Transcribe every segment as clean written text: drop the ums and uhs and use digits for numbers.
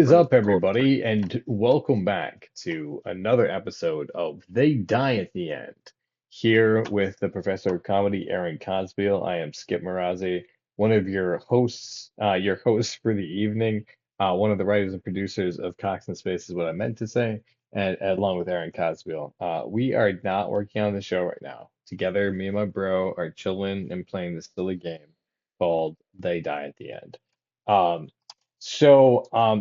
is When up, it's cold. everybody, and welcome back to another episode of They Die at the End. Here with the professor of comedy, Aaron Cosbeil. I am Skip Marazzi, one of your hosts for the evening, one of the writers and producers of Cox and Space is what I meant to say, and along with Aaron Cosbeil. We are not working on the show right now. Together, me and my bro are chilling and playing this silly game called They Die at the End. Um,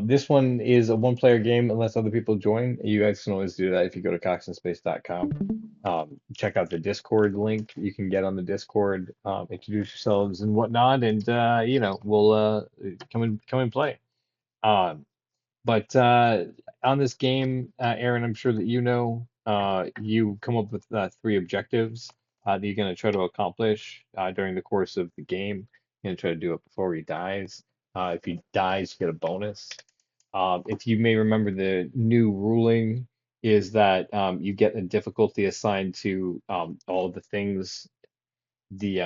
this one is a one-player game unless other people join. You guys can always do that if you go to coxandspace.com. Check out the Discord link you can get on the Discord, introduce yourselves and whatnot, and we'll come and play. Um, but on this game, Aaron, I'm sure that you come up with three objectives that you're going to try to accomplish during the course of the game. You're going to try to do it before he dies. If he dies, you get a bonus. If you may remember, the new ruling is that you get a difficulty assigned to all of the things the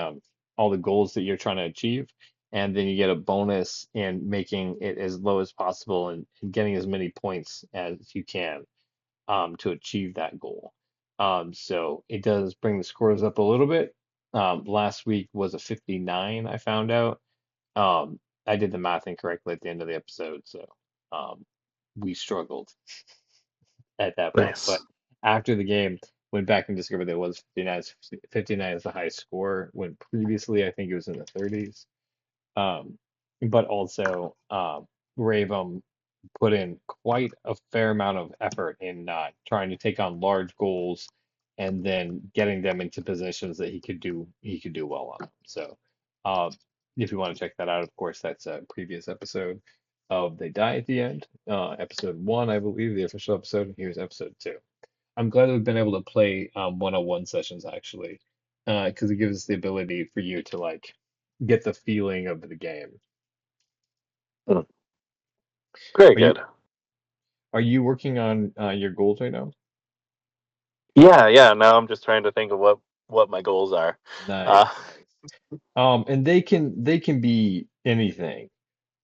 all the goals that you're trying to achieve, and then you get a bonus in making it as low as possible and getting as many points as you can to achieve that goal. So it does bring the scores up a little bit. Last week was a 59, I found out. I did the math incorrectly at the end of the episode, so um, we struggled at that point. But Nice. after the game, went back and discovered that it was 59. 59 is the highest score when previously I think it was in the 30s. Um, but also, Raven put in quite a fair amount of effort in trying to take on large goals and then getting them into positions that he could do well on. So, uh, if you want to check that out, of course, that's a previous episode of They Die at the End, episode one, I believe, the official episode. Here's episode two. I'm glad we've been able to play one-on-one sessions actually, because it gives us the ability for you to like get the feeling of the game. Hmm. Very Are you good. are you working on your goals right now? Yeah, yeah. Now I'm just trying to think of what my goals are. Nice, Uh, nice. And they can be anything,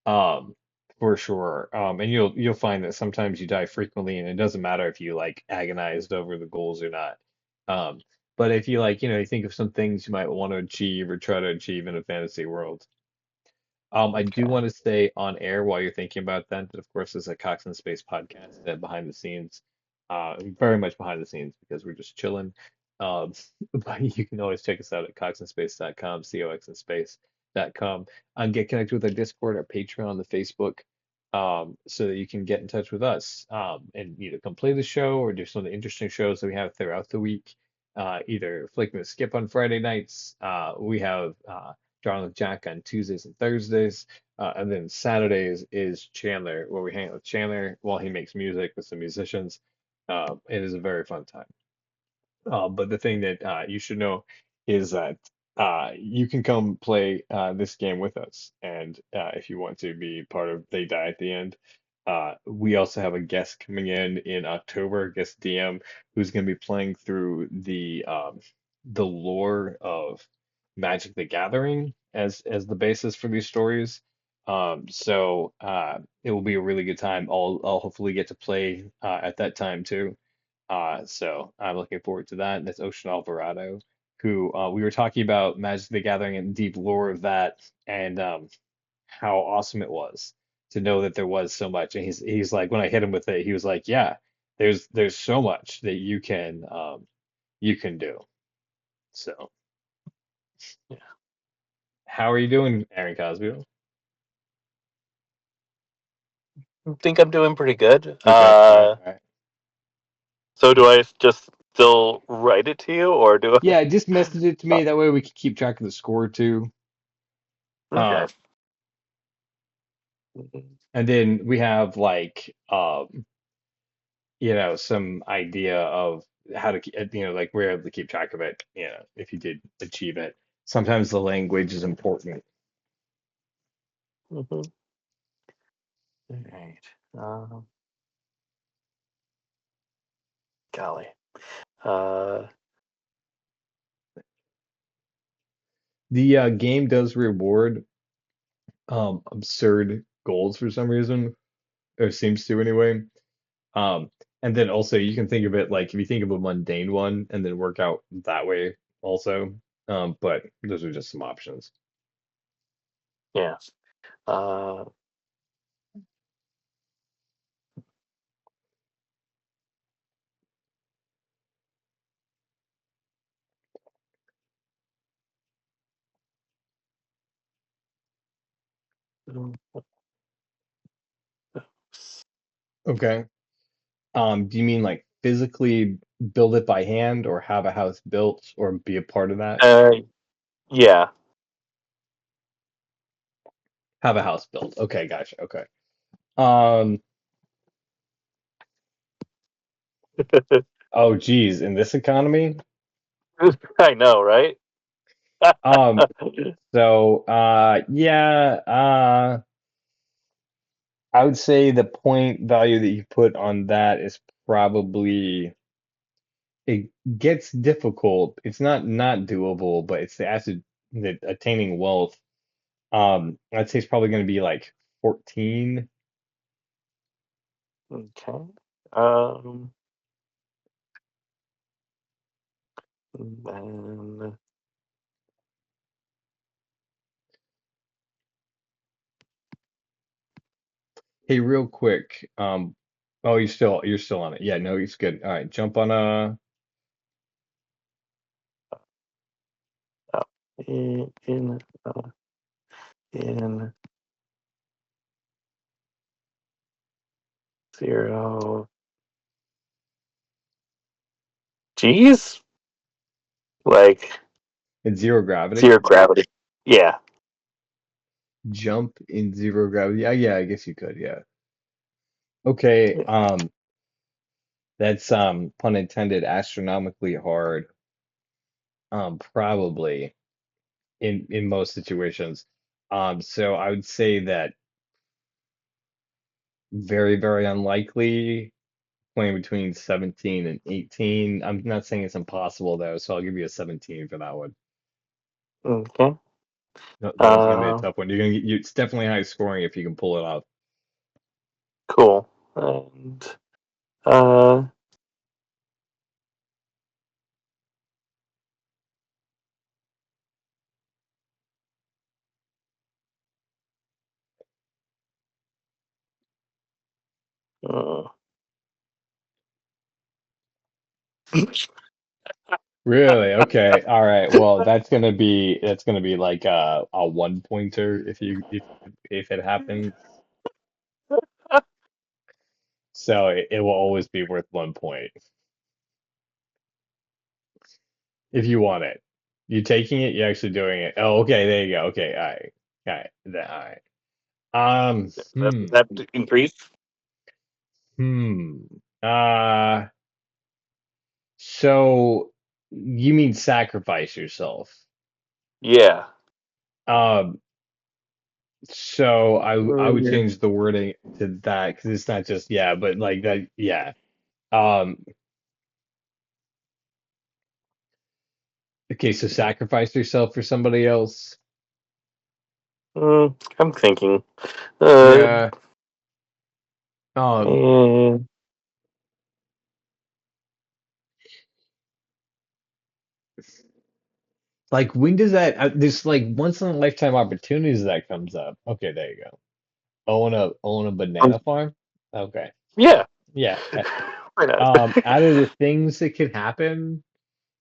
um, for sure. And you'll find that sometimes you die frequently, and it doesn't matter if you like agonized over the goals or not. Um, but if you like, you think of some things you might want to achieve or try to achieve in a fantasy world. I do okay. want to stay on air while you're thinking about that of course, is a Cox and Space podcast that behind the scenes, very much behind the scenes because we're just chilling. Um, but you can always check us out at coxandspace.com, coxandspace.com, and get connected with our Discord, our Patreon, the Facebook, so that you can get in touch with us and either come play the show or do some of the interesting shows that we have throughout the week. Either Flick with Skip on Friday nights. We have Drawing with Jack on Tuesdays and Thursdays. And then Saturdays is Chandler, where we hang out with Chandler while he makes music with some musicians. It is a very fun time. But the thing that you should know is that you can come play this game with us. And if you want to be part of They Die at the End, we also have a guest coming in October, guest DM, who's going to be playing through the lore of Magic the Gathering as the basis for these stories. So it will be a really good time. I'll hopefully get to play at that time too. So I'm looking forward to that. That's Ocean Alvarado, who we were talking about Magic the Gathering and deep lore of that, and how awesome it was to know that there was so much. And he's like, when I hit him with it, he was like, "Yeah, there's so much that you can do." So, Yeah. how are you doing, Aaron Cosby? I think I'm doing pretty good. Okay, all right, all right. So do I just still write it to you, or do I? Yeah, just message it to Oh, me. That way we can keep track of the score too. okay. Um, and then we have like some idea of how to like we're able to keep track of it, if you did achieve it. Sometimes the language is important. Mm-hmm. All right. Golly. Uh, The game does reward absurd goals for some reason. or seems to anyway. Um, and then also you can think of it like if you think of a mundane one and then work out that way also. But those are just some options. Yeah. Uh, Okay. Do you mean like physically build it by hand or have a house built or be a part of that? uh, yeah. Have a house built. Okay, gotcha. Okay. Um, oh geez, in this economy? I know, right? Um, so yeah, I would say the point value that you put on that is probably it gets difficult. It's not doable, but it's the attaining wealth. I'd say it's probably going to be like 14. Okay. Um, and Hey, real quick. Oh, you're still on it. Yeah, no, it's good. All right, jump on uh, in 0 G's, like in zero gravity. zero gravity. Yeah. Jump in zero gravity. Yeah, yeah, I guess you could. Yeah. Okay. Yeah. That's pun intended, astronomically hard. Probably in most situations. So I would say that very, very unlikely. Playing between 17 and 18. I'm not saying it's impossible though, so I'll give you a 17 for that one. Okay. That one's gonna be a Uh, tough one. It's definitely high scoring if you can pull it off. cool. And uh, uh Really? Okay. All right. Well, that's gonna be like a one pointer if it happens. So it will always be worth 1 point if you want it. You taking it? You actually doing it? Oh, okay. There you go. Okay. All right. All right. All right. Um. Hmm. that increase. Hmm. Uh. So you mean sacrifice yourself? Yeah. Um. So I would Mm, change the wording to that because it's not just yeah, but like that yeah. Um. Okay. So sacrifice yourself for somebody else. I'm thinking. Uh, Yeah. Um. eh, Like when does that? There's like once in a lifetime opportunities that comes up. Okay, there you go. Own a banana farm. Okay, yeah. yeah. Why not? Out of the things that could happen,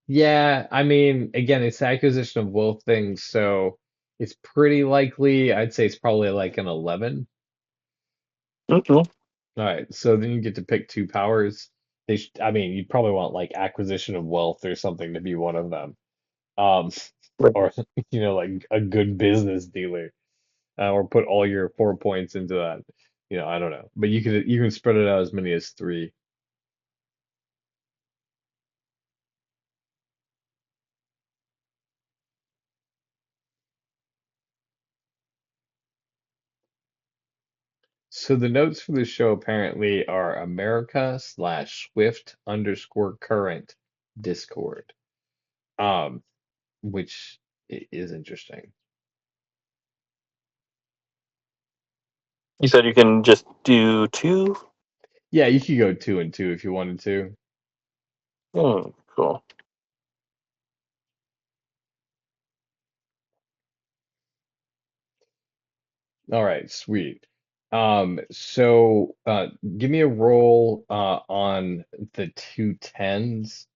yeah. I mean, again, it's the acquisition of wealth things, so it's pretty likely. I'd say it's probably like an 11. Mhm. All right, so then you get to pick two powers. I mean, you'd probably want like acquisition of wealth or something to be one of them. Um, Right. or like a good business dealer. Or put all your 4 points into that. I don't know, but you can spread it out as many as three. So the notes for the show apparently are America/Swift_current Discord, um, which is interesting. You said you can just do two? Yeah, you could go two and two if you wanted to. Hmm, cool. All right, sweet. So give me a roll on the two tens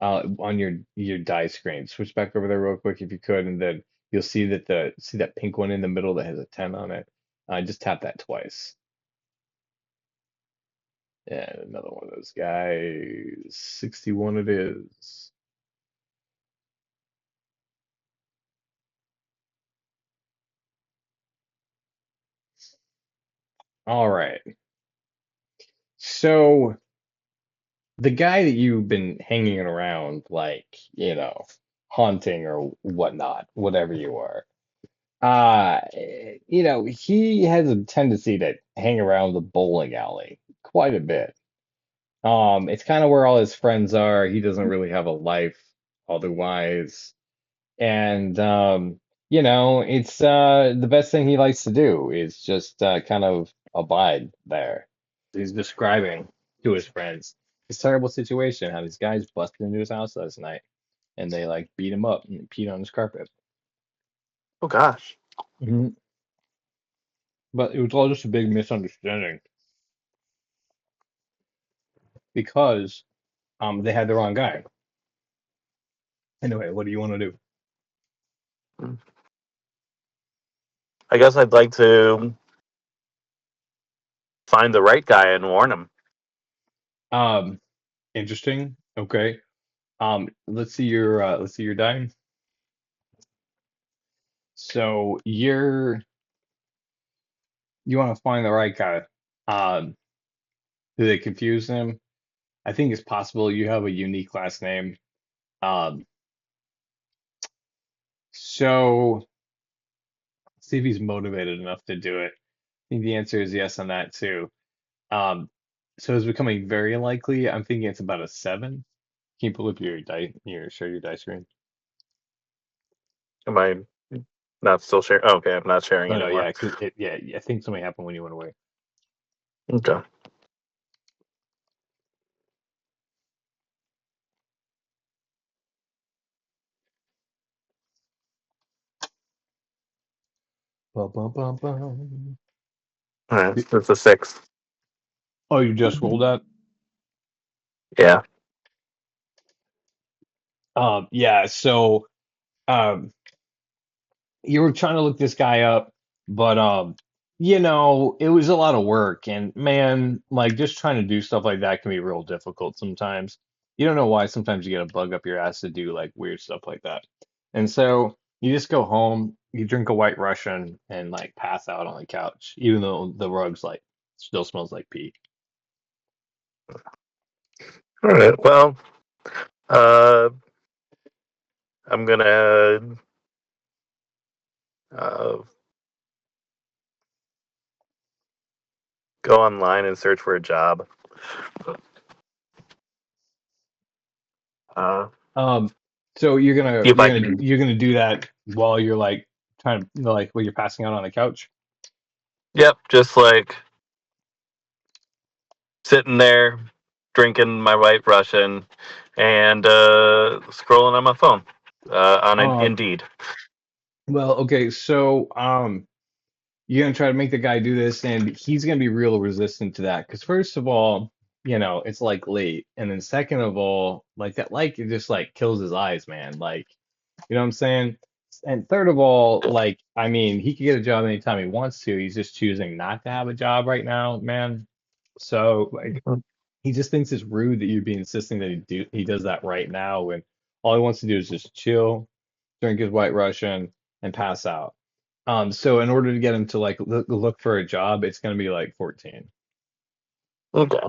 on your die screen. Switch back over there real quick if you could, and then you'll see that the see that pink one in the middle that has a 10 on it. Just tap that twice. And another one of those guys. 61 it is. All right. So the guy that you've been hanging around, like, haunting or whatnot, whatever you are, he has a tendency to hang around the bowling alley quite a bit. It's kind of where all his friends are. He doesn't really have a life otherwise. And it's the best thing he likes to do is just kind of abide there. He's describing to his friends this terrible situation, how these guys busted into his house last night and they like beat him up and peed on his carpet. Oh gosh. Mhm. But it was all just a big misunderstanding because they had the wrong guy. Anyway, what do you want to do? I guess I'd like to find the right guy and warn him. Um, Interesting. Okay. Let's see your die. So you want to find the right guy. Um, do they confuse him? I think it's possible you have a unique last name. Um, so see if he's motivated enough to do it. I think the answer is yes on that too. Um, so it's becoming very likely. I'm thinking it's about a seven. Can you pull up share your dice screen? Am I not still sharing? Oh, okay, I'm not sharing Oh no, anymore. yeah, yeah, I think something happened when you went away. Okay. Bum, bum, bum, bum. All right, it's a six. Oh, you just rolled that? Yeah. Yeah, so um you were trying to look this guy up, but it was a lot of work and man, like just trying to do stuff like that can be real difficult sometimes. You don't know why sometimes you get a bug up your ass to do like weird stuff like that. And so you just go home, you drink a white Russian and like pass out on the couch, even though the rug's like still smells like pee. All right. Well, uh, I'm gonna uh, go online and search for a job. Uh, Um, so you're See gonna if you're I gonna can. you're gonna do that while you're like trying to like while you're passing out on the couch. Yep, just like sitting there drinking my white Russian and scrolling on my phone on an Um, Indeed. well, okay, so you're gonna try to make the guy do this, and he's gonna be real resistant to that. Because first of all, it's like late, and then second of all, like that, like it just like kills his eyes, man. Like, you know what I'm saying? And third of all, like, I mean, he could get a job anytime he wants to. He's just choosing not to have a job right now, man. So like, he just thinks it's rude that you'd be insisting that he does that right now when all he wants to do is just chill, drink his white Russian, and pass out. So in order to get him to like look for a job, it's gonna be like 14. Okay.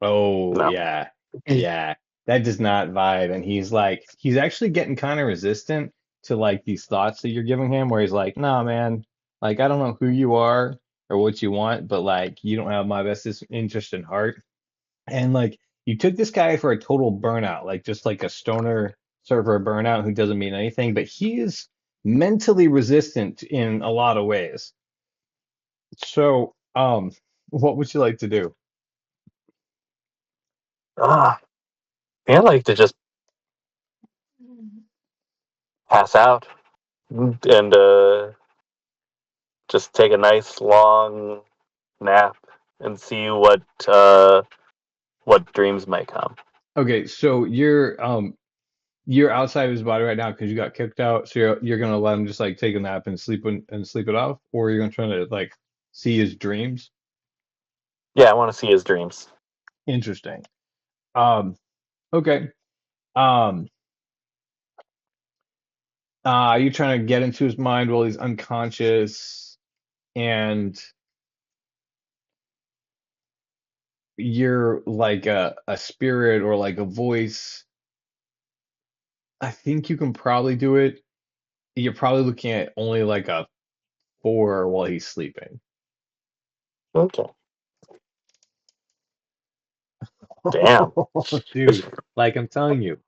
Oh No. yeah, yeah, that does not vibe. And he's actually getting kind of resistant to like these thoughts that you're giving him, where he's like, nah, man, like I don't know who you are or what you want, but like you don't have my best interest in heart. And like you took this guy for a total burnout, like just like a stoner server burnout who doesn't mean anything, but he is mentally resistant in a lot of ways. So, what would you like to do? Ah, I like to just pass out and just take a nice long nap and see what dreams might come. Okay, so you're outside of his body right now because you got kicked out. So you're gonna let him just like take a nap and sleep it off, or you're gonna try to like see his dreams. Yeah, I want to see his dreams. Interesting. Um, okay. Um, you're trying to get into his mind while he's unconscious, and you're like a spirit or like a voice. I think you can probably do it. You're probably looking at only like a 4 while he's sleeping. Okay. Damn. Dude, like I'm telling you.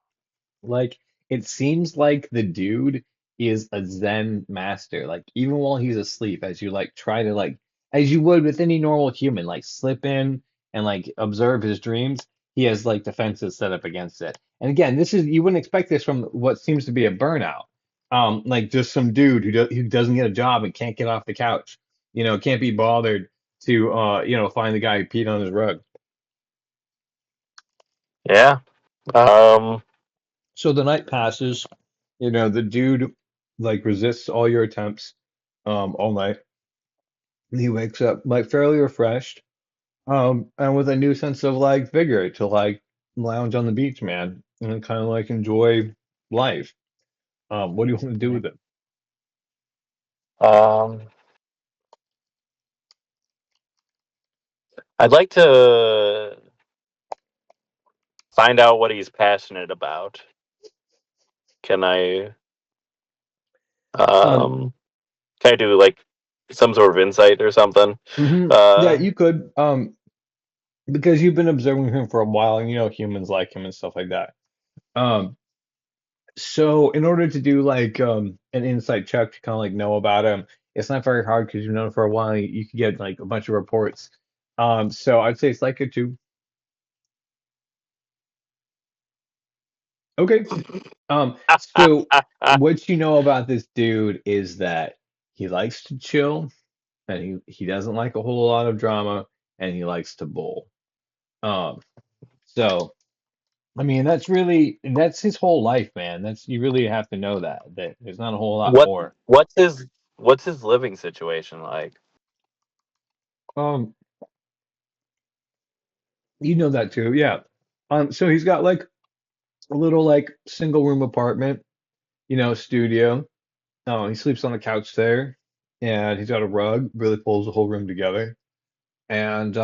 Like, it seems like the dude is a Zen master. Like, even while he's asleep, as you like try to like, as you would with any normal human, like slip in and like observe his dreams, he has like defenses set up against it. And again, this is you wouldn't expect this from what seems to be a burnout. Like just some dude who doesn't get a job and can't get off the couch, can't be bothered to find the guy who peed on his rug. Yeah. Um. So the night passes. The dude like resists all your attempts all night. He wakes up like fairly refreshed, and with a new sense of like vigor to like lounge on the beach, man, and kind of like enjoy life. What do you want to do with it? Um. I'd like to find out what he's passionate about. Can I? Um, Um. Can I do like some sort of insight or something? yeah, Uh. you could, because you've been observing him for a while, and humans like him and stuff like that. Um, So in order to do like an insight check to kind of like know about him, it's not very hard because you've known him for a while. You can get like a bunch of reports. So I'd say it's like a 2. Okay. So what you know about this dude is that he likes to chill and he doesn't like a whole lot of drama and he likes to bowl. Um, so I mean that's his whole life, man. That's you really have to know that there's not a whole lot what more. what's his living situation like? Um, You know that too, yeah. So he's got like a little like single room apartment, studio. He sleeps on the couch there, and he's got a rug, really pulls the whole room together. And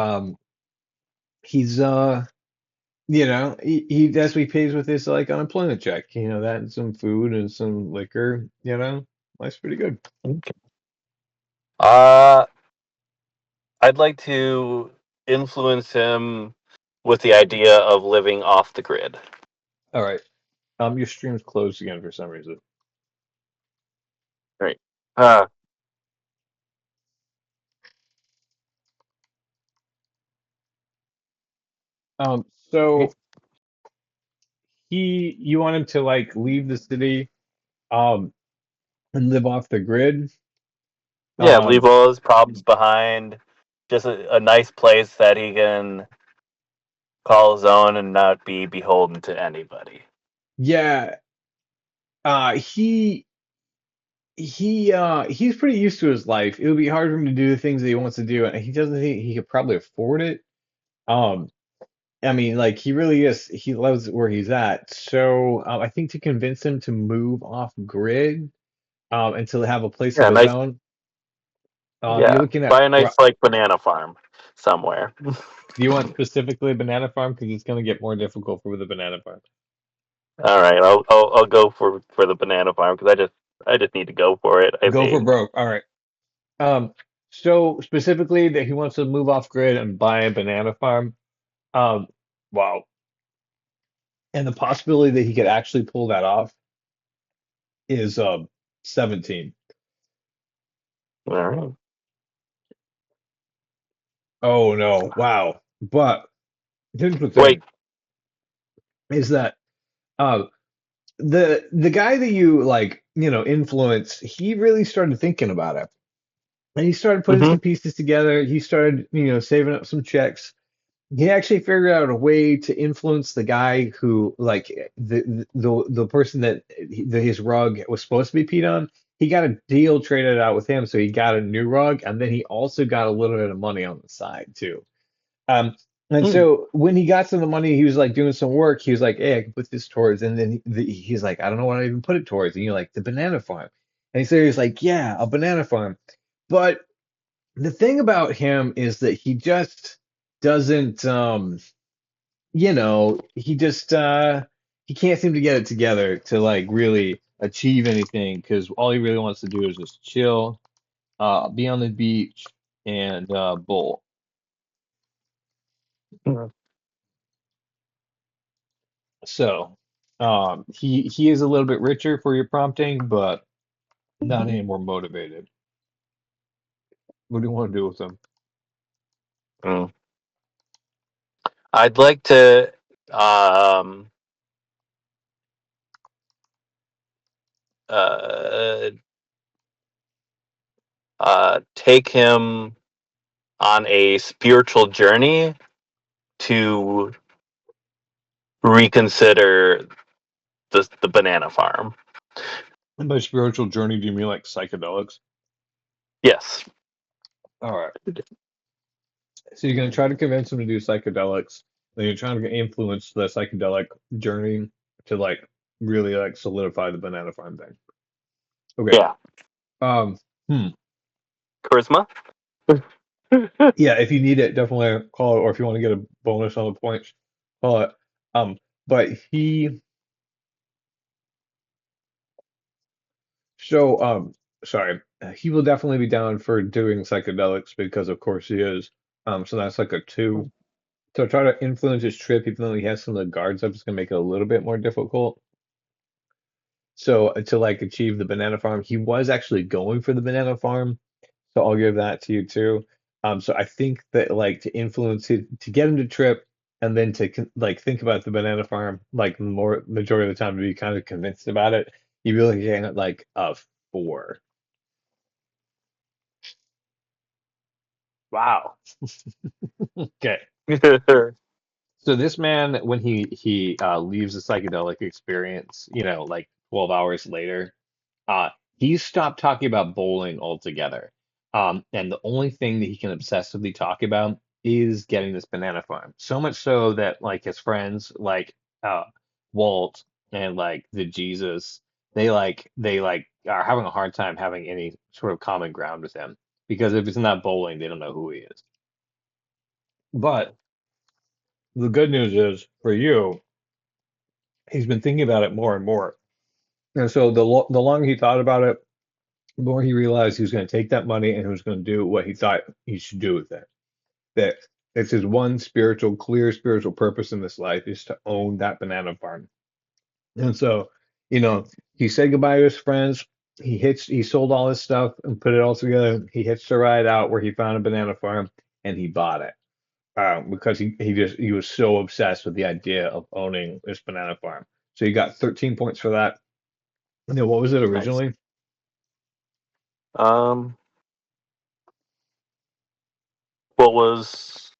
he's he that's what he pays with his like unemployment check, that and some food and some liquor, life's pretty good. Okay. Uh, I'd like to influence him with the idea of living off the grid. All right. Your stream's closed again for some reason. Right. Uh, So you want him to like leave the city, um, and live off the grid. yeah, leave Um, all his problems behind. Just a nice place that he can call his own and not be beholden to anybody. yeah, he's pretty used to his life. It would be hard for him to do the things that he wants to do, and he doesn't think he could probably afford it. Um, I mean, like he really is. He loves where he's at. So I think to convince him to move off grid, and to have a place of Yeah, his nice. own, you're Yeah, looking at. buy a nice like banana farm somewhere. Do you want specifically a banana farm? Because it's going to get more difficult for the banana farm. All right, I'll go for the banana farm because I just need to go for it. I Go for think. broke. All right. Um, so specifically that he wants to move off grid and buy a banana farm. Um, wow. And the possibility that he could actually pull that off is 17. All right. Oh no, wow. But here's the Wait. thing is that uh the guy that you like, influence, he really started thinking about it. And he started putting Hmm. some pieces together. He started, saving up some checks. He actually figured out a way to influence the guy who, like, the person his rug was supposed to be peed on. He got a deal traded out with him, so he got a new rug, and then he also got a little bit of money on the side too. Um, and Mm. so when he got some of the money, he was like doing some work. He was like, "Hey, I can put this towards," and then he's like, "I don't know what I even put it towards." And you're like, "The banana farm," and so he's like, "Yeah, a banana farm," but the thing about him is that he just doesn't he just he can't seem to get it together to like really achieve anything because all he really wants to do is just chill, be on the beach and bowl. So he is a little bit richer for your prompting, but not any more motivated. What do you want to do with him? Mm. I'd like to um, uh, take him on a spiritual journey to reconsider the banana farm. And by spiritual journey, do you mean like psychedelics? Yes. All right. So you're going to try to convince him to do psychedelics. Then you're trying to influence the psychedelic journey to like really like solidify the banana farm thing. Okay. Yeah. Um. Hmm. Charisma. Yeah. If you need it, definitely call it. Or if you want to get a bonus on the points, call it. Um. But he. So Sorry. He will definitely be down for doing psychedelics because of course he is. So that's like a two. So try to influence his trip, even though he has some of the guards up, it's gonna make it a little bit more difficult. So to like achieve the banana farm, he was actually going for the banana farm. So I'll give that to you too. So I think that like to influence it, to get him to trip, and then to like think about the banana farm, like more majority of the time to be kind of convinced about it, you really get like a four. Wow. Okay. So this man, when he leaves the psychedelic experience, like 12 hours later, he stopped talking about bowling altogether. And the only thing that he can obsessively talk about is getting this banana farm. So much so that like his friends, like uh, Walt and like the Jesus, they are having a hard time having any sort of common ground with him because if it's not bowling, they don't know who he is. But the good news is for you, he's been thinking about it more and more. And so the longer he thought about it, the more he realized he was going to take that money and he was going to do what he thought he should do with it. That it's his one clear spiritual purpose in this life is to own that banana farm. And so, you know, he said goodbye to his friends. He sold all his stuff and put it all together. He hitched a ride out where he found a banana farm and he bought it. Because he was so obsessed with the idea of owning this banana farm. So you got 13 points for that. And then what was it Nice. originally? Um, what was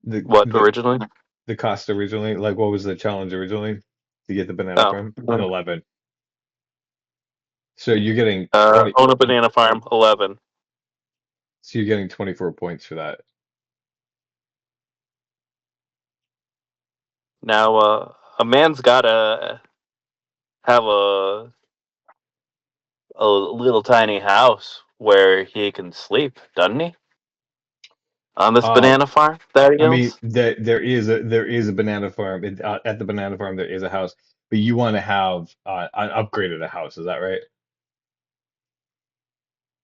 The what the originally? the cost originally? Like what was the challenge originally to get the banana Oh, farm? An 11. So you're getting 20. own a banana farm. 11. So you're getting 24 points for that. Now, a man's gotta have a little tiny house where he can sleep, doesn't he? On this Uh, banana farm that he I mean, owns. there is a banana farm. At the banana farm, there is a house, but you want to have an upgraded house. Is that right?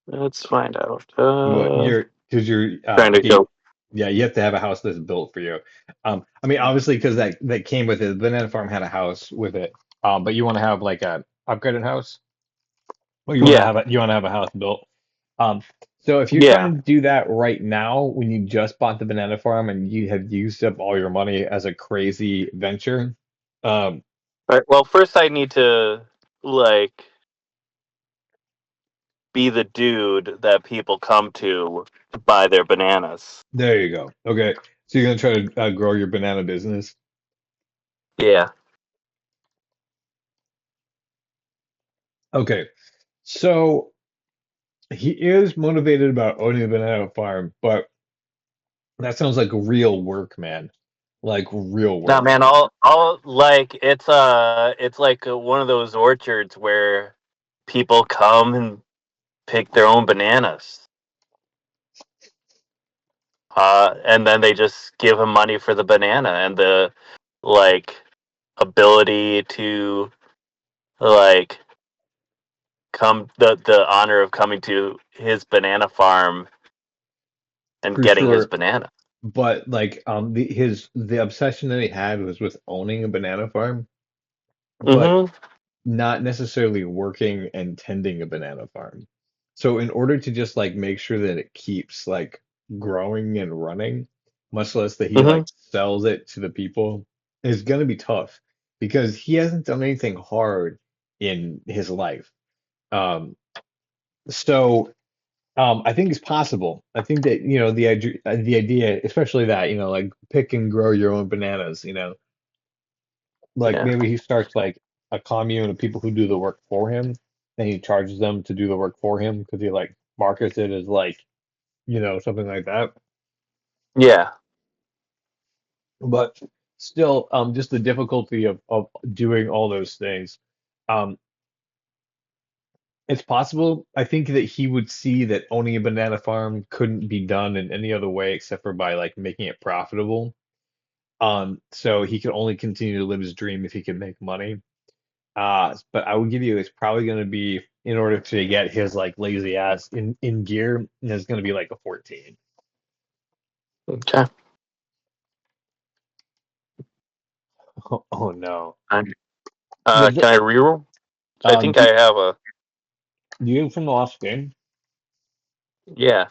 Let's find out. Well, because you're Trying to yeah, go. yeah, you have to have a house that's built for you. I mean, obviously, because that came with it. The banana farm had a house with it. But you want to have like a upgraded house, or Yeah. you want to have a house built. Um, So if you're Yeah. trying to do that right now, when you just bought the banana farm and you have used up all your money as a crazy venture, um, Right. Well, first I need to like be the dude that people come to buy their bananas. there you go. Okay, so you're gonna try to grow your banana business. Yeah. Okay, so he is motivated about owning a banana farm, but that sounds like real work, man. Like real No, work. man, all like it's like one of those orchards where people come and pick their own bananas. And then they just give him money for the banana and the like ability to like come the honor of coming to his banana farm and For getting his sure. banana. But like the obsession that he had was with owning a banana farm, but Mm-hmm. not necessarily working and tending a banana farm. So in order to just like make sure that it keeps like growing and running, much less that he Mm-hmm. like sells it to the people, is gonna be tough because he hasn't done anything hard in his life. Um, so I think it's possible. I think that, the idea, especially that, like pick and grow your own bananas, like Yeah. maybe he starts like a commune of people who do the work for him, and he charges them to do the work for him because he like markets it as like, something like that. Yeah. But still, just the difficulty of doing all those things. Um, it's possible. I think that he would see that owning a banana farm couldn't be done in any other way except for by like making it profitable. So he could only continue to live his dream if he could make money. But I would give you it's probably going to be in order to get his like lazy ass in gear, it's going to be like a 14. Okay. Oh, no. And, The, can I reroll? I think do, I have a do you from the last game? yeah.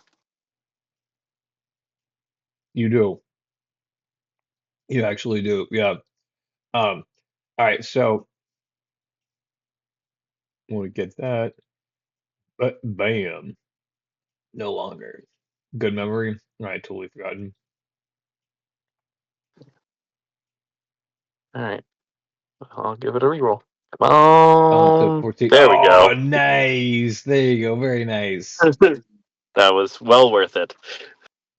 You do. You actually do. Yeah. Um, all right, so we'll get that. But bam, no longer. Good memory. I totally forgotten. All right. I'll give it a reroll. Come So on. 14. There we Oh, go. nice. There you go. Very nice. That was well worth it.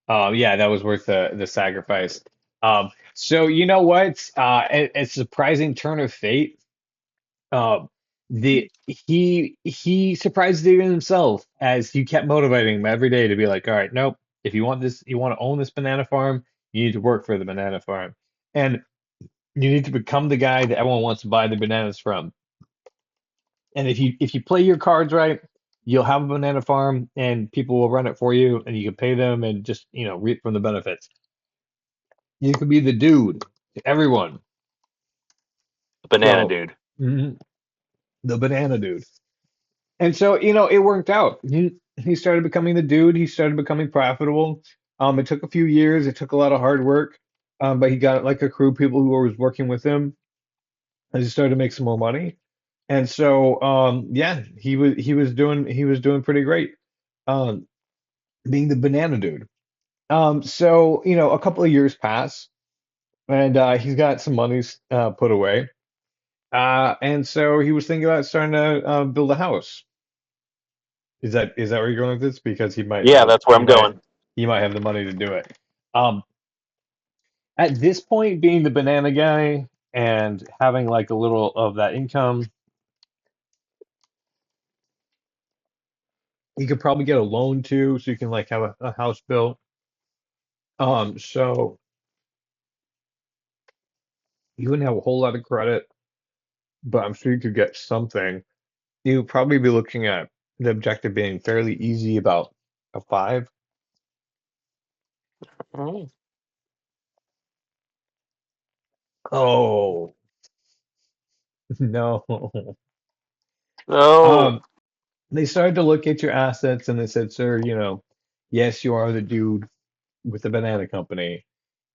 Yeah, that was worth the sacrifice. So you know what? A surprising turn of fate. Um, he surprised even himself as he kept motivating him every day to be like, all right, nope. If you want this, you want to own this banana farm, you need to work for the banana farm, and you need to become the guy that everyone wants to buy the bananas from. And if you play your cards right, you'll have a banana farm, and people will run it for you, and you can pay them and just reap from the benefits. You could be the dude to everyone. Banana So, dude. mhm, the banana dude. And so, it worked out. He started becoming the dude. He started becoming profitable. It took a few years. It took a lot of hard work. But he got like a crew of people who was working with him, and he started to make some more money. And so, yeah, he was doing pretty great, um, being the banana dude. So, a couple of years pass, and he's got some money put away. And so he was thinking about starting to build a house. Is that where you're going with this? Because he might Yeah, have that's where he I'm might going. he might have the money to do it. Um, at this point, being the banana guy and having like a little of that income, you could probably get a loan too, so you can like have a house built. So you wouldn't have a whole lot of credit, but I'm sure you could get something. You'd probably be looking at the objective being fairly easy, about a 5. Mm. Oh, no. No. they started to look at your assets and they said, sir, yes, you are the dude with the banana company,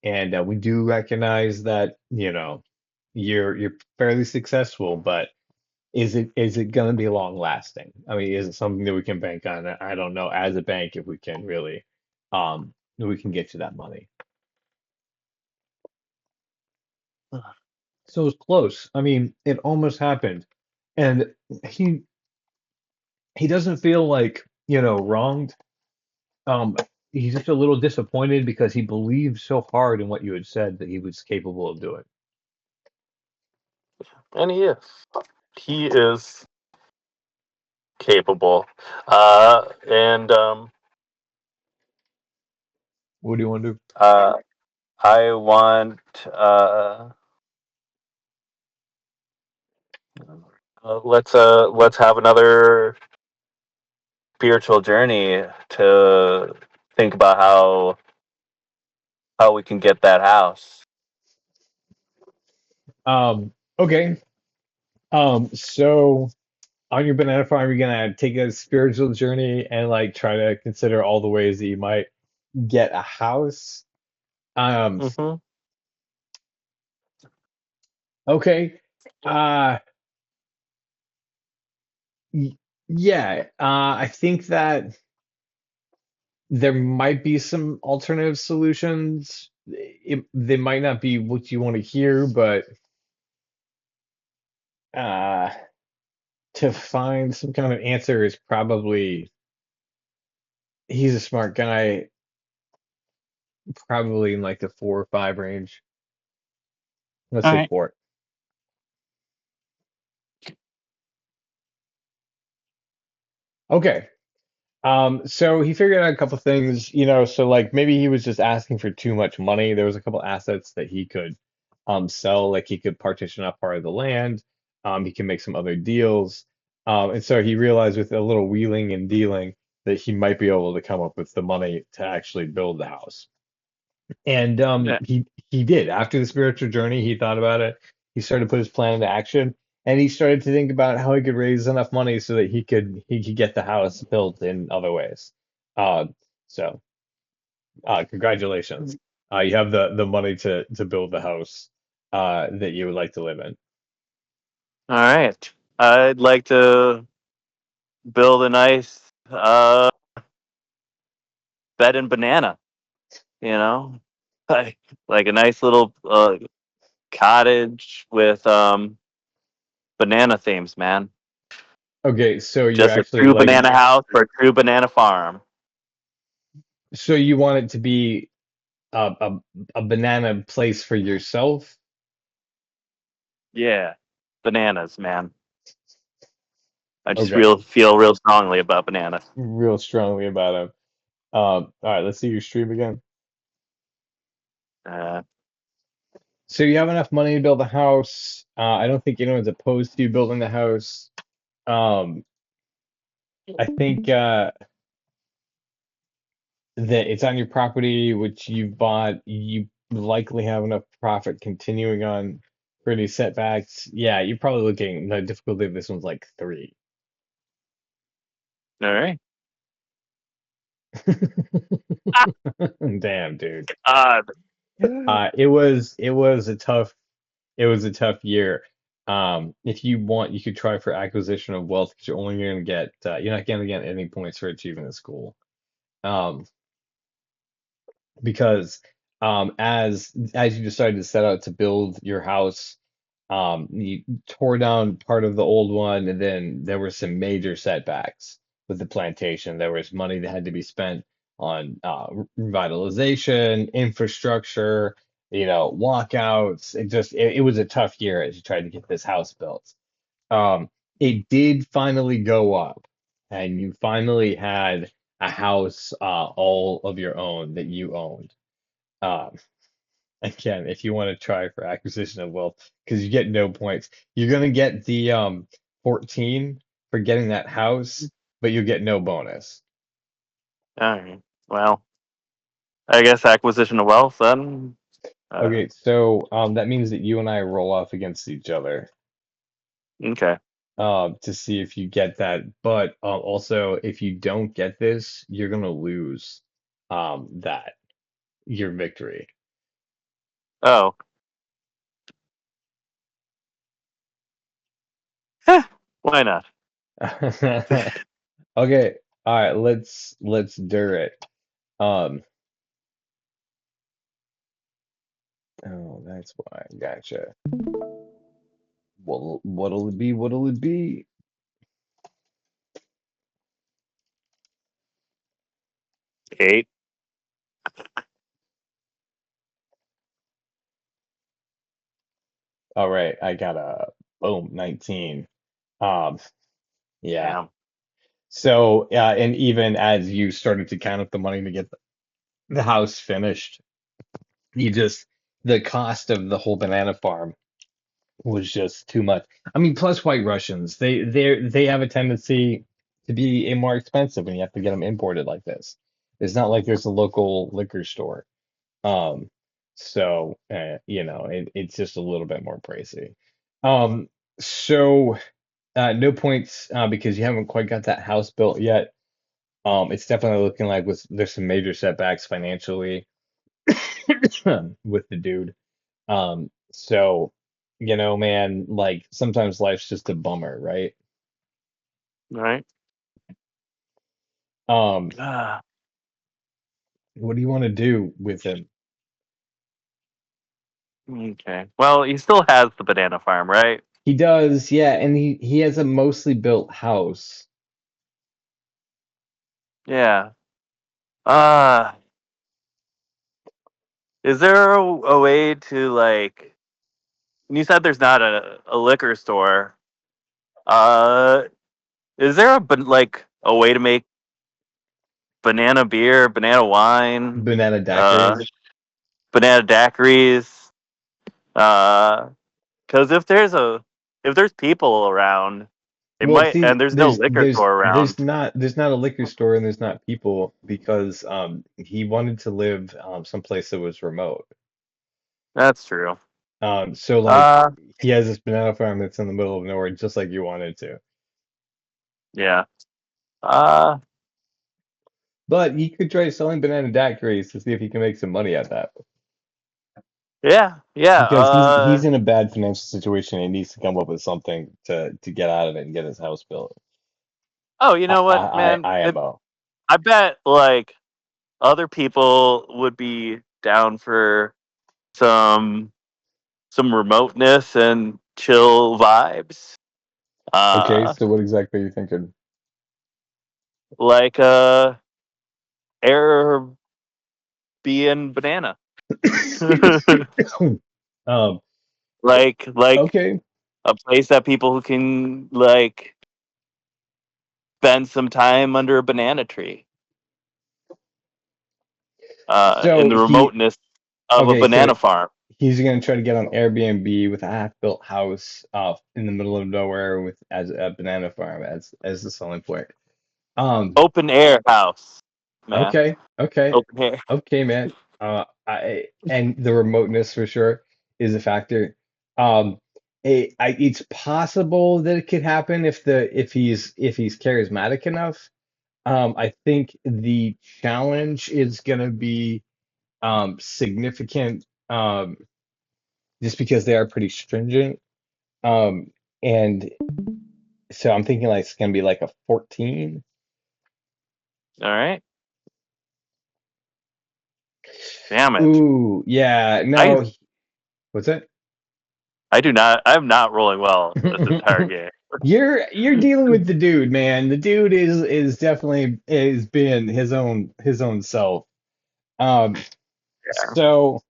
and we do recognize that, you're fairly successful, but is it going to be long lasting? I mean, is it something that we can bank on? I don't know as a bank if we can really, if we can get you that money. So it was close. I mean, it almost happened, and he he doesn't feel like, wronged. Um, he's just a little disappointed because he believed so hard in what you had said that he was capable of doing. And he is capable. And What do you want to do? uh, I want let's have another spiritual journey to think about how we can get that house. Okay. So on your banana farm, you're gonna take a spiritual journey and like try to consider all the ways that you might get a house. Um, Hmm. okay. Uh, yeah. I think that there might be some alternative solutions. They might not be what you want to hear, but uh, to find some kind of answer is probably he's a smart guy, probably in like the 4 or 5 range. Let's All say right. four. Okay. So he figured out a couple things, so like maybe he was just asking for too much money. There was a couple assets that he could sell, like he could partition off part of the land. He can make some other deals. And so he realized with a little wheeling and dealing that he might be able to come up with the money to actually build the house. And Yeah. he did. After the spiritual journey, he thought about it. He started to put his plan into action, and he started to think about how he could raise enough money so that he could get the house built in other ways. Uh, so congratulations. You have the money to build the house that you would like to live in. All right. I'd like to build a nice bed and banana. You know, like like a nice little cottage with banana themes, man. Okay, so you're Just a actually true like, banana house for a true banana farm. so you want it to be a banana place for yourself? Yeah, bananas, man. I just Okay, feel real strongly about bananas. real strongly about him. All right, let's see your stream again. Uh, So you have enough money to build a house. I don't think anyone's opposed to you building the house. Um, I think that it's on your property, which you bought. You likely have enough profit continuing on for any setbacks. Yeah, you're probably looking, the difficulty of this one's like 3. all right. Damn, dude. God. It was a tough year. If you want, you could try for acquisition of wealth because you're not going to get any points for achieving the school. Um, because as you decided to set out to build your house, you tore down part of the old one, and then there were some major setbacks with the plantation. There was money that had to be spent on revitalization, infrastructure, walkouts. It was a tough year as you tried to get this house built. Um, it did finally go up, and you finally had a house all of your own that you owned. Um, again, if you want to try for acquisition of wealth, because you get no points, you're gonna get the 14 for getting that house, but you get no bonus. All right. Well, I guess acquisition of wealth then. Okay, so that means that you and I roll off against each other. Okay. to see if you get that. But also, if you don't get this, you're gonna lose that your victory. Oh, eh, why not? Okay, all right, let's do it. Um, oh, that's why. Gotcha. Well, what'll it be? What'll it be? 8. All right, I got a boom, 19. Um, yeah. Damn. So, and even as you started to count up the money to get the house finished, you just the cost of the whole banana farm was just too much. I mean, plus White Russians, they have a tendency to be more expensive when you have to get them imported like this. It's not like there's a local liquor store. Um, so it's just a little bit more pricey. Um, so no points because you haven't quite got that house built yet. It's definitely looking like there's some major setbacks financially with the dude. So, man, like sometimes life's just a bummer, right? All right. Um, Ah, what do you want to do with him? okay. Well, he still has the banana farm, right? He does, yeah, and he has a mostly built house. Yeah. Uh, is there a way to like? You said there's not a liquor store. Uh, is there like a way to make banana beer, banana wine, Banana uh, daiquiris. banana daiquiris? Uh, because if there's people around, they Well, might, see, and there's no liquor store around. there's not a liquor store and there's not people because he wanted to live someplace that was remote. That's true. So like Uh, he has this banana farm that's in the middle of nowhere, just like you wanted to. yeah. Uh, But he could try selling banana daiquiris to see if he can make some money at that. yeah, yeah. Because he's in a bad financial situation and he needs to come up with something to get out of it and get his house built. Oh, you know what, man? IMO. I bet like other people would be down for some some remoteness and chill vibes. Okay, Uh, so what exactly are you thinking? like Airbnb and banana. Um, like okay. a place that people who can like spend some time under a banana tree. In So the remoteness of a so banana farm. he's gonna try to get on Airbnb with a half-built house in the middle of nowhere with as a banana farm as the selling point. Um, Open air house, man. okay, okay, Open air. okay, man. I and the remoteness for sure is a factor. Um, it's possible that it could happen if he's charismatic enough. I think the challenge is gonna be significant just because they are pretty stringent. Um, and so I'm thinking like it's gonna be like a 14. All right. Damn it. Ooh, yeah, I no, what's that? I do not. I'm not rolling well this entire game. You're dealing with the dude, man. The dude is definitely is being his own self. Um, so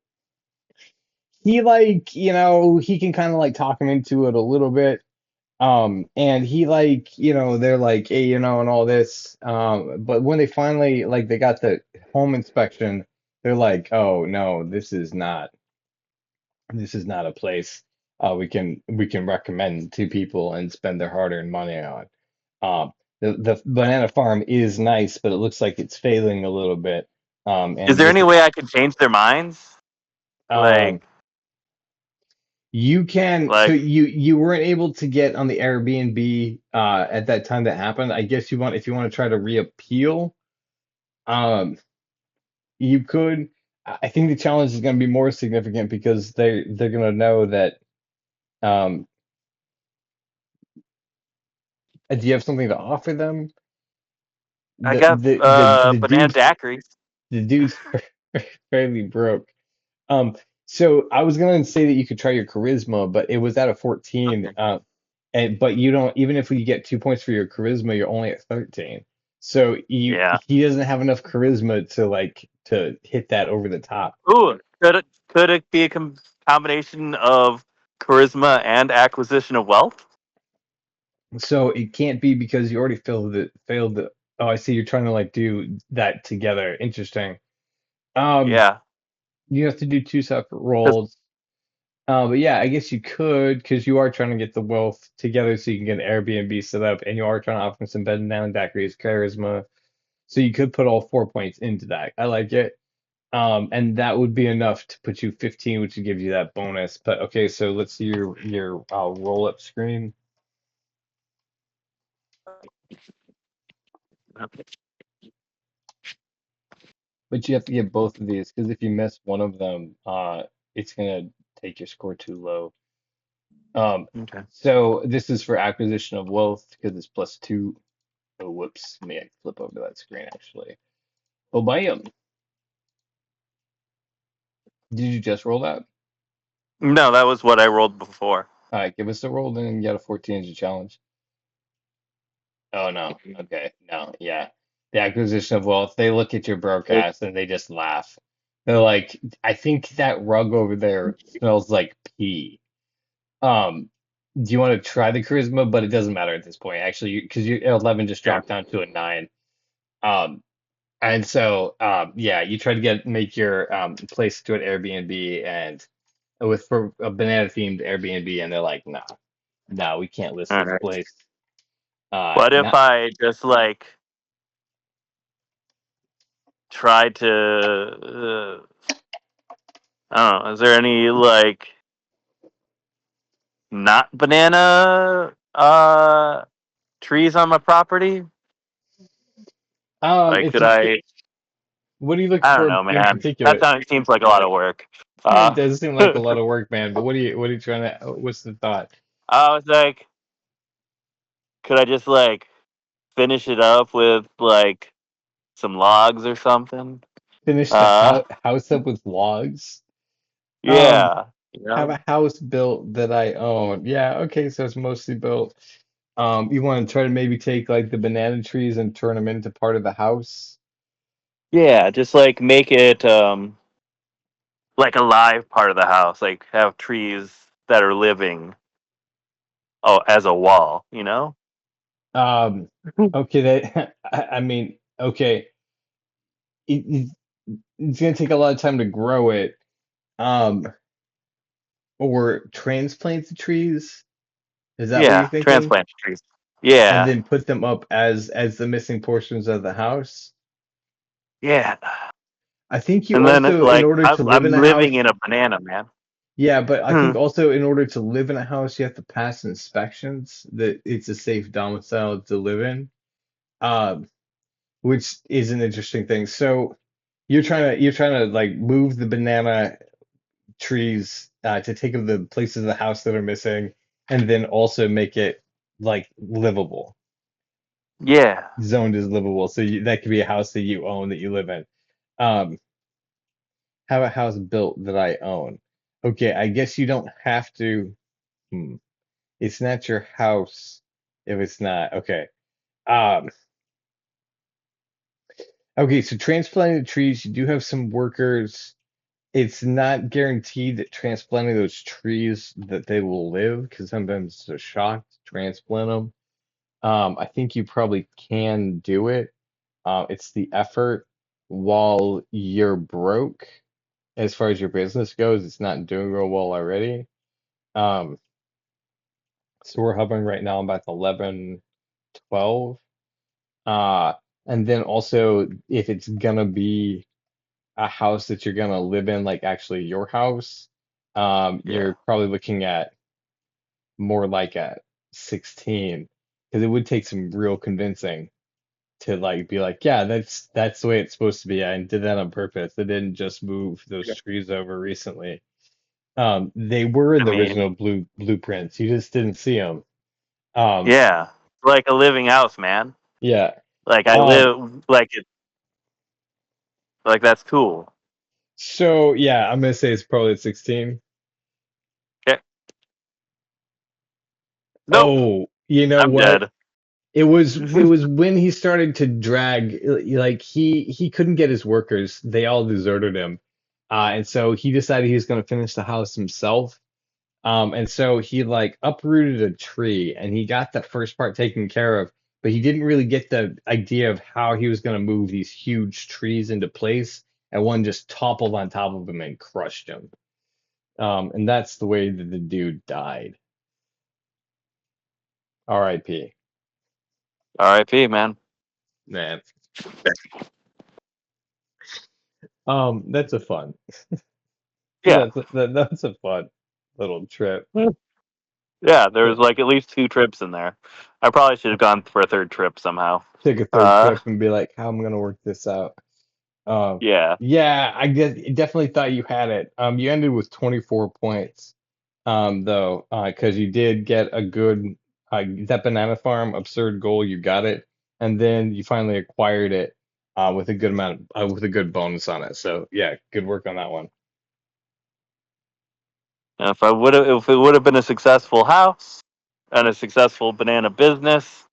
he like, he can kind of like talk him into it a little bit. And he like, they're like, hey, and all this. But when they finally like they got the home inspection, they're like, oh no, this is not a place we can recommend to people and spend their hard-earned money on. The banana farm is nice, but it looks like it's failing a little bit. Is And there with any way I can change their minds? um Like, You can, so Like, you weren't able to get on the Airbnb at that time that happened. I guess you want if you want to try to reappeal, um, you could. I think the challenge is going to be more significant because they're going to know that. Um, do you have something to offer them? I The got the the the banana dude's daiquiris. the dude's fairly broke. Um, so I was gonna say that you could try your charisma, but it was at a 14. Okay. And but you don't even if we get 2 points for your charisma, you're only at 13. So Yeah. he doesn't have enough charisma to like to hit that over the top. Ooh, could it be a combination of charisma and acquisition of wealth? So it can't be because you already failed the oh I see you're trying to like do that together. Interesting. Um Yeah. you have to do two separate 'Cause- rolls. But yeah, I guess you could because you are trying to get the wealth together so you can get an Airbnb set up, and you are trying to offer some bed down daiquiris, charisma. So you could put all 4 points into that. I like it. And that would be enough to put you 15, which would give you that bonus. But okay, so let's see your roll up screen. But you have to get both of these because if you miss one of them, it's gonna take your score too low. Um, Okay. so this is for acquisition of wealth because it's +2. Oh, whoops. May I flip over that screen actually? Oh, bam. Did you just roll that? No, that was what I rolled before. All right, give us a roll then and get a 14 as a challenge. Oh, no. Okay. No, yeah. The acquisition of wealth, they look at your broadcast and they just laugh. They're like, I think that rug over there smells like pee. Um, do you want to try the charisma? But it doesn't matter at this point, actually, because your 11 just Yeah. dropped down to a 9. Um, And so, yeah, you try to make your place to an Airbnb and with for a banana themed Airbnb, and they're like, nah, no, we can't list All this right. place. What if Not I just like tried to? I don't know. Is there any like not banana trees on my property? Like, it's could a I? what are you looking I don't for know, in man. That particular? sounds seems like a lot of work. It Uh, does seem like a lot of work, man. But what are you trying to? What's the thought? I was like, could I just like finish it up with like some logs or something? Finish the Uh, house up with logs. Um, yeah, you have know, a house built that I own. Yeah, okay, so it's mostly built. You want to try to maybe take like the banana trees and turn them into part of the house. yeah, just like make it like a live part of the house, like have trees that are living. Oh, as a wall, you know? Um, okay, that I mean, okay, it, it's gonna take a lot of time to grow it. Um, or transplant the trees. Is that what you're Yeah, thinking? transplant trees. And Yeah, then put them up as the missing portions of the house. yeah. I think you And then also, in like order to live I'm in a living house, in a banana, man. yeah, but I Hmm. think also in order to live in a house, you have to pass inspections that it's a safe domicile to live in. Um, which is an interesting thing. So you're trying to like move the banana trees to take of the places of the house that are missing, and then also make it like livable, Yeah, zoned as livable. So that could be a house that you own that you live in. Um, have a house built that I own. Okay, I guess you don't have to. Hmm, it's not your house if it's not. Okay. Um, okay, so transplanting the trees, you do have some workers. It's not guaranteed that transplanting those trees that they will live because sometimes it's a shock to transplant them. I think you probably can do it. It's the effort while you're broke as far as your business goes. It's not doing real well already. Um, so we're hovering right now about 11, 12. Uh, and then also if it's gonna be a house that you're gonna live in, like actually your house. Yeah. You're probably looking at more like at 16 because it would take some real convincing to like be like, yeah, that's the way it's supposed to be. I did that on purpose. I didn't just move those trees over recently. They were in I the mean, original blueprints. You just didn't see them. Um, yeah, like a living house, man. yeah. Like I Um, live like it, like that's cool. so yeah, I'm gonna say it's probably at 16. Okay. Nope, Oh, you know I'm what? dead. It was when he started to drag like he couldn't get his workers. They all deserted him. And so he decided he was going to finish the house himself. And so he like uprooted a tree and he got the first part taken care of, but he didn't really get the idea of how he was going to move these huge trees into place, and one just toppled on top of him and crushed him. And that's the way that the dude died. R.I.P. R.I.P. Man. Man. That's a fun. Yeah, That's a fun little trip. yeah. There was like at least two trips in there. I probably should have gone for a third trip somehow. Take a third Uh, trip and be like, how am I gonna work this out? yeah. Yeah, I guess definitely thought you had it. You ended with 24 points. Though, because you did get a good that banana farm absurd goal, you got it, and then you finally acquired it with a good amount with a good bonus on it. So yeah, good work on that one. And if it would have been a successful house and a successful banana business,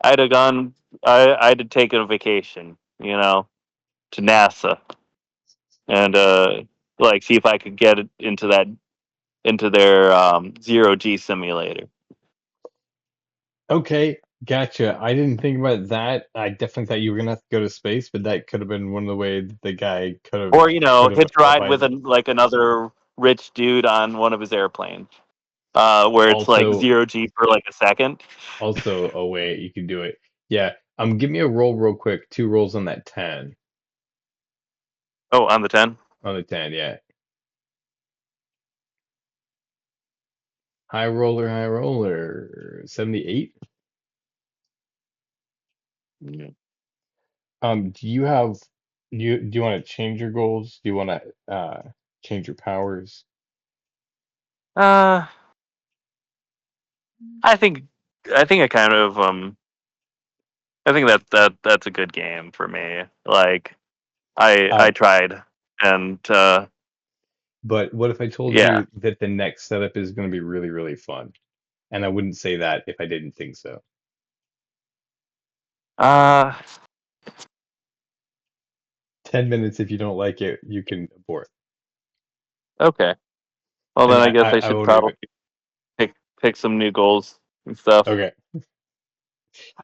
I'd have gone. I'd have taken a vacation, to NASA and like see if I could get it into their zero G simulator. Okay, gotcha. I didn't think about that. I definitely thought you were gonna have to go to space, but that could have been one of the ways the guy Or could have hitch ride with abided. like another rich dude on one of his airplanes, where it's like Also, zero G for like a second. also a way you can do it. Yeah. Give me a roll real quick. Two rolls on that 10. Oh, on the 10. On the 10, yeah. High roller. 78. Yeah. Do you have do you want to change your goals? Do you want to change your powers? Uh, I think I think I kind of I think that's a good game for me. Like I Uh, tried and but what if I told yeah. you that the next setup is going to be really, really fun? And I wouldn't say that if I didn't think so. Uh, 10 minutes if you don't like it, you can abort. okay. Well, And then I guess I I should won't probably even. pick some new goals and stuff. Okay.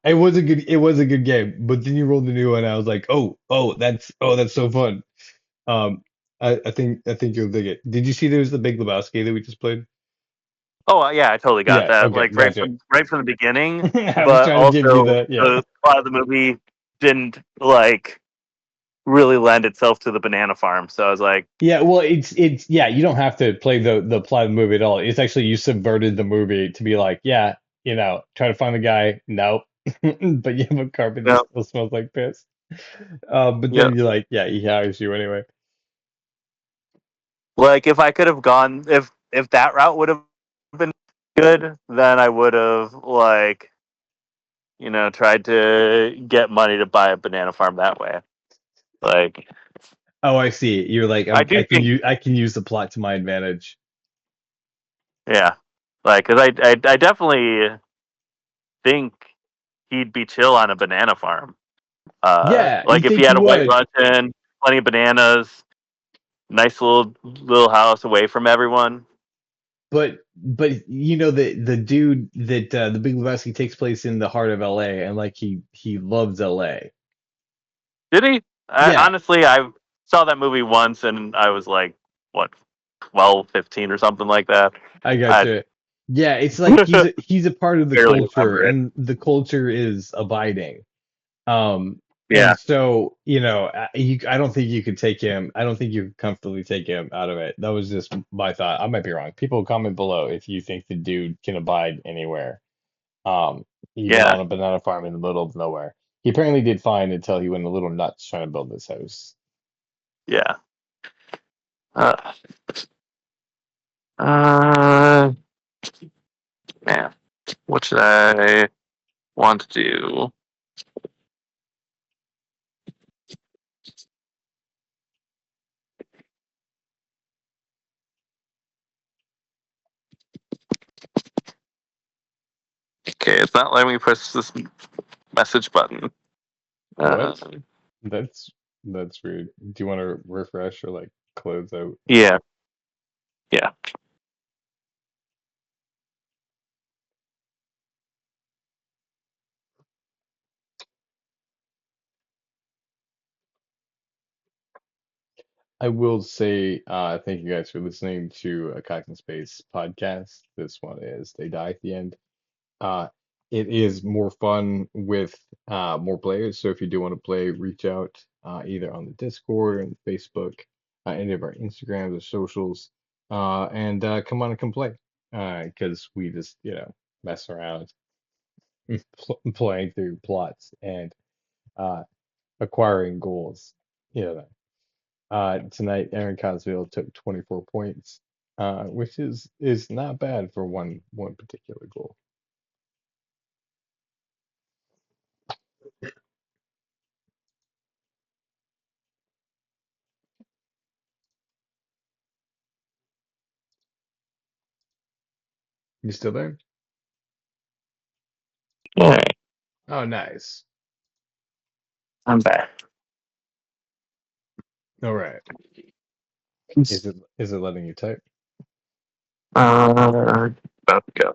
It was a good game, but then you rolled the new one. I was like, oh, that's so fun. Um, I think you'll dig it. Did you see there was the Big Lebowski that we just played? Oh yeah, I totally got Yeah, that. okay, Like gotcha. right from the beginning, I was but trying to give you also the yeah. the plot of the movie didn't like really lend itself to the banana farm. So I was like, Yeah, well, it's yeah, you don't have to play the plot of the movie at all. It's actually you subverted the movie to be like, yeah, try to find the guy. Nope. But you have a carpet that yeah, still smells like piss. But yeah. then you're like, yeah, he hires you anyway. Like if I could have gone, if that route would have been good, then I would have like tried to get money to buy a banana farm that way. Like Oh, I see. You're like, I do think, I can use the plot to my advantage. yeah, like because I definitely think he'd be chill on a banana farm. Yeah, you Like if he think he had a white would, Russian, plenty of bananas, nice little house away from everyone. but the dude that the Big Lebowski takes place in the heart of LA, and like he loves LA. Did he? Yeah, Honestly, I saw that movie once and I was like, what, 12, 15 or something like that. I I gotcha. Yeah, it's like he's a part of the barely culture, remember it. and the culture is abiding. Yeah, And so, I don't think you could take him. I don't think you could comfortably take him out of it. That was just my thought. I might be wrong. People comment below if you think the dude can abide anywhere, um, even yeah, on a banana farm in the middle of nowhere. He apparently did fine until he went a little nuts trying to build this house. yeah. Uh, uh, man, what should I want to do? Okay, it's not letting me push this message button. What? Uh, That's that's weird. Do you want to refresh or like close out? yeah, yeah. I will say, thank you guys for listening to a Cock and Space podcast. This one is They Die at the End. Uh, it is more fun with more players. So if you do want to play, reach out either on the Discord or on Facebook, any of our Instagrams or socials, and come on and come play. Because we just, mess around, playing through plots and uh, acquiring goals. You know, tonight, Aaron Cosville took 24 points, which is not bad for one particular goal. You still there? All right, Oh, nice. I'm back. All right. Is it letting you type? About to go.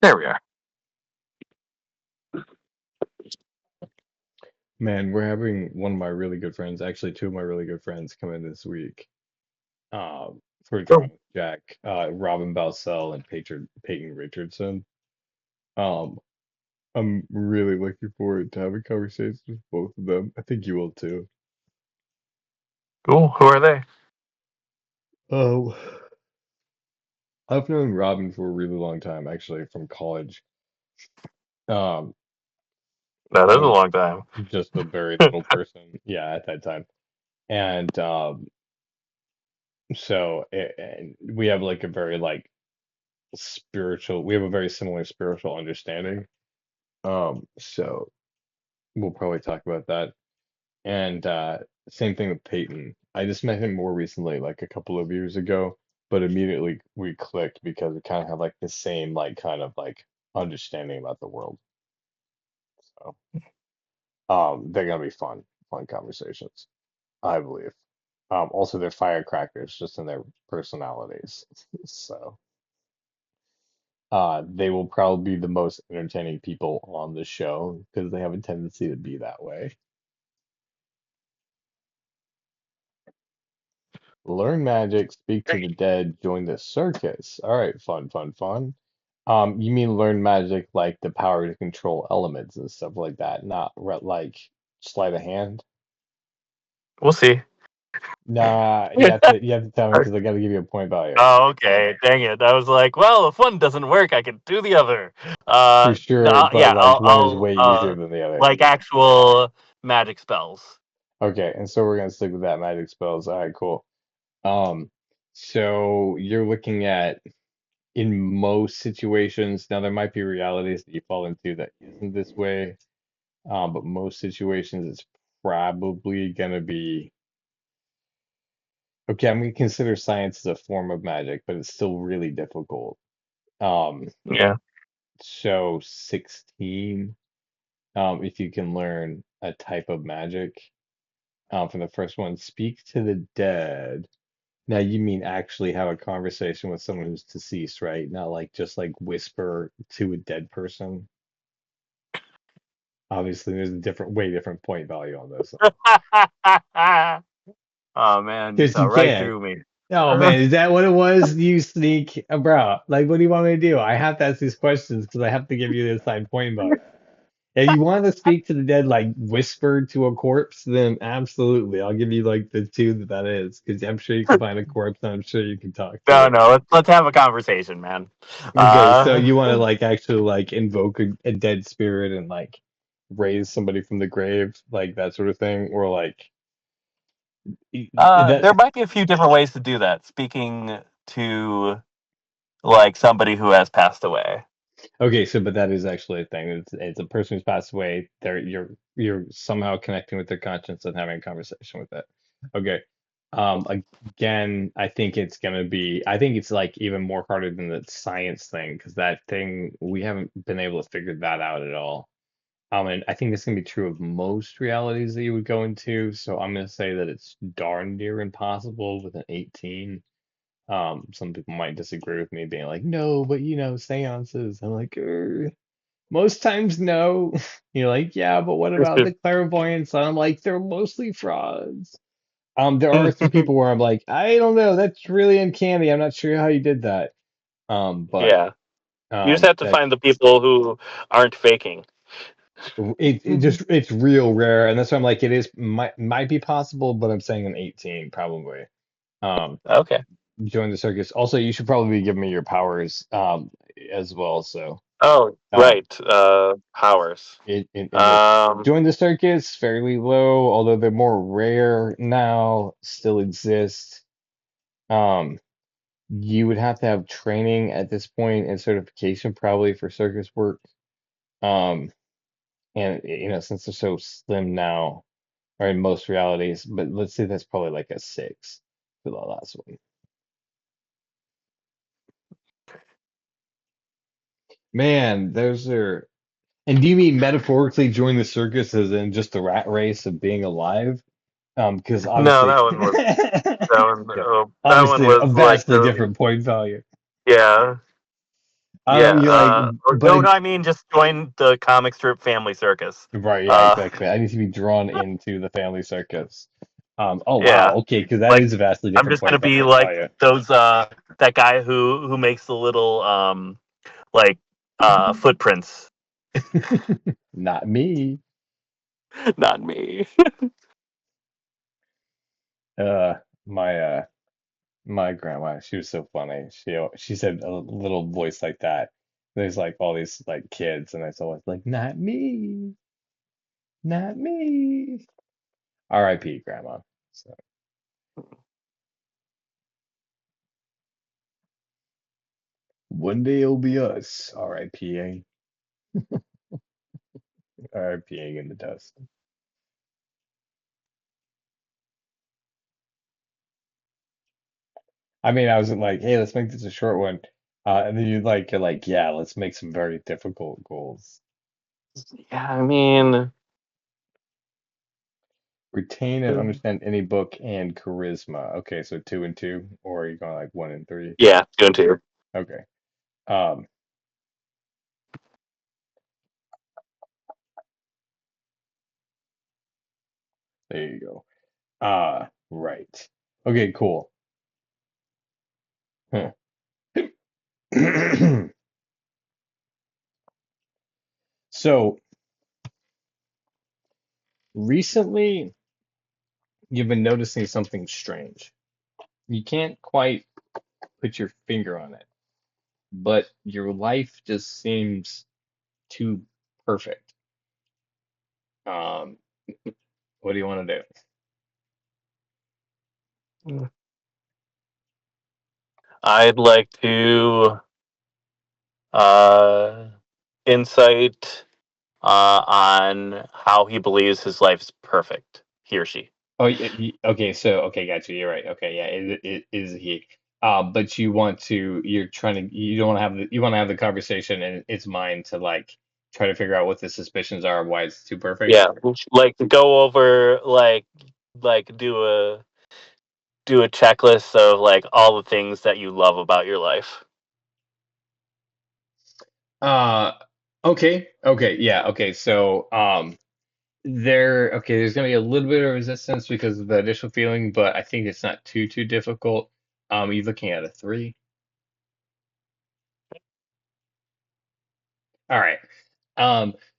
There we are. Man, we're having one of my really good friends, actually two of my really good friends, come in this week. For Oh, drawing with Jack, Robin Balsell and Peyton Richardson. Um, I'm really looking forward to having conversations with both of them. I think you will too. cool. Who are they? Oh, I've known Robin for a really long time, actually, from college. Um, That I is a was long time. just a very little person, yeah, at that time. And and we have like a very like we have a very similar spiritual understanding. So we'll probably talk about that. And same thing with Peyton. I just met him more recently, like a couple of years ago, but immediately we clicked because we kind of have like the same like kind of like understanding about the world. So they're gonna be fun conversations, I believe. Also they're firecrackers just in their personalities. So they will probably be the most entertaining people on the show because they have a tendency to be that way. Learn magic, speak to the dead, join the circus. All right, fun, fun, fun. You mean learn magic like the power to control elements and stuff like that, not like sleight of hand? We'll see. Nah, you have to tell me because I got to give you a point value. Oh, okay. Dang it. I was like, well, if one doesn't work, I can do the other. For sure, No, but yeah, like one is way easier than the other. like actual magic spells. Okay, and so we're gonna stick with that magic spells. All right, cool. Um, so you're looking at in most situations, now there might be realities that you fall into that isn't this way, but most situations it's probably gonna be okay. I'm gonna consider science as a form of magic, but it's still really difficult. Um, Yeah. so 16, if you can learn a type of magic. For the first one, speak to the dead. Now you mean actually have a conversation with someone who's deceased, right? Not like just like whisper to a dead person. Obviously, there's a way different point value on this. Oh man, you Because saw you right can. through me. Oh man, is that what it was? You sneak, bro. Like, what do you want me to do? I have to ask these questions because I have to give you the assigned point value. If you want to speak to the dead, like whisper to a corpse, then absolutely, I'll give you like the two that is, because I'm sure you can find a corpse, and I'm sure you can talk to No, it. no, let's have a conversation, man. Okay, so Uh, you want to like actually like invoke a dead spirit and like raise somebody from the grave, like that sort of thing, or like that. there might be a few different ways to do that. Speaking to like somebody who has passed away. Okay, so but that is actually a thing. It's a person who's passed away. You're somehow connecting with their conscience and having a conversation with it. Okay. Again, I think it's gonna be. I think it's like even more harder than the science thing because that thing we haven't been able to figure that out at all. And I think this can be true of most realities that you would go into. So I'm gonna say that it's darn near impossible with an 18. Some people might disagree with me, being like, no, but seances. I'm like, most times no. You're like, yeah, but what about the clairvoyance? And I'm like, they're mostly frauds. There are some people where I'm like, I don't know, that's really uncanny. I'm not sure how you did that. But Yeah, you just have to that find the people who aren't faking. it just it's real rare, and that's why I'm like, it is might be possible, but I'm saying an 18 probably. Um, Okay. join the circus. Also, you should probably give me your powers as well. So Oh, um, right. Powers. in this Um, join the circus fairly low, although they're more rare now, still exist. Um, you would have to have training at this point and certification probably for circus work. Um, and since they're so slim now, or in most realities, but let's say that's probably like a 6 for the last one. Man, those are. And do you mean metaphorically join the circus as in just the rat race of being alive? Because no, obviously, yeah, that one obviously a was like vastly the different point value. yeah. Yeah. You like, but No, no, I mean just join the comic strip family circus. right, yeah, Uh, exactly. I need to be drawn into the family circus. Oh wow, yeah. okay, because that Like is a vastly I'm different just gonna point be like value. those that guy who makes the little like footprints. Not me. Not me. Uh, my my grandma, she was so funny. She said a little voice like that. There's like all these like kids, and it's always like, not me, not me. R.I.P. Grandma. So one day it'll be us. R.I.P.ing, R.I.P.ing in the dust. I mean, I wasn't like, hey, let's make this a short one. And then you're like, yeah, let's make some very difficult goals. Yeah, I mean, Retain and understand any book and charisma. Okay, so 2 and 2, or are you going like 1 and 3? yeah, 2 and 2. Okay. Um, there you go. Right. Okay, cool. Huh. So recently, you've been noticing something strange. You can't quite put your finger on it, but your life just seems too perfect. Um, what do you want to do? I'd like to uh insight on how he believes his life's perfect. He or she. Oh, okay. So, okay, got you. You're right. Okay, yeah, it is he. But you're trying to, you don't want to have you want to have the conversation in its mind to like try to figure out what the suspicions are of why it's too perfect. Yeah, like to go over like do a checklist of like all the things that you love about your life. Uh, okay, yeah, okay. So, there's gonna be a little bit of resistance because of the initial feeling, but I think it's not too difficult. You're looking at a 3. All right.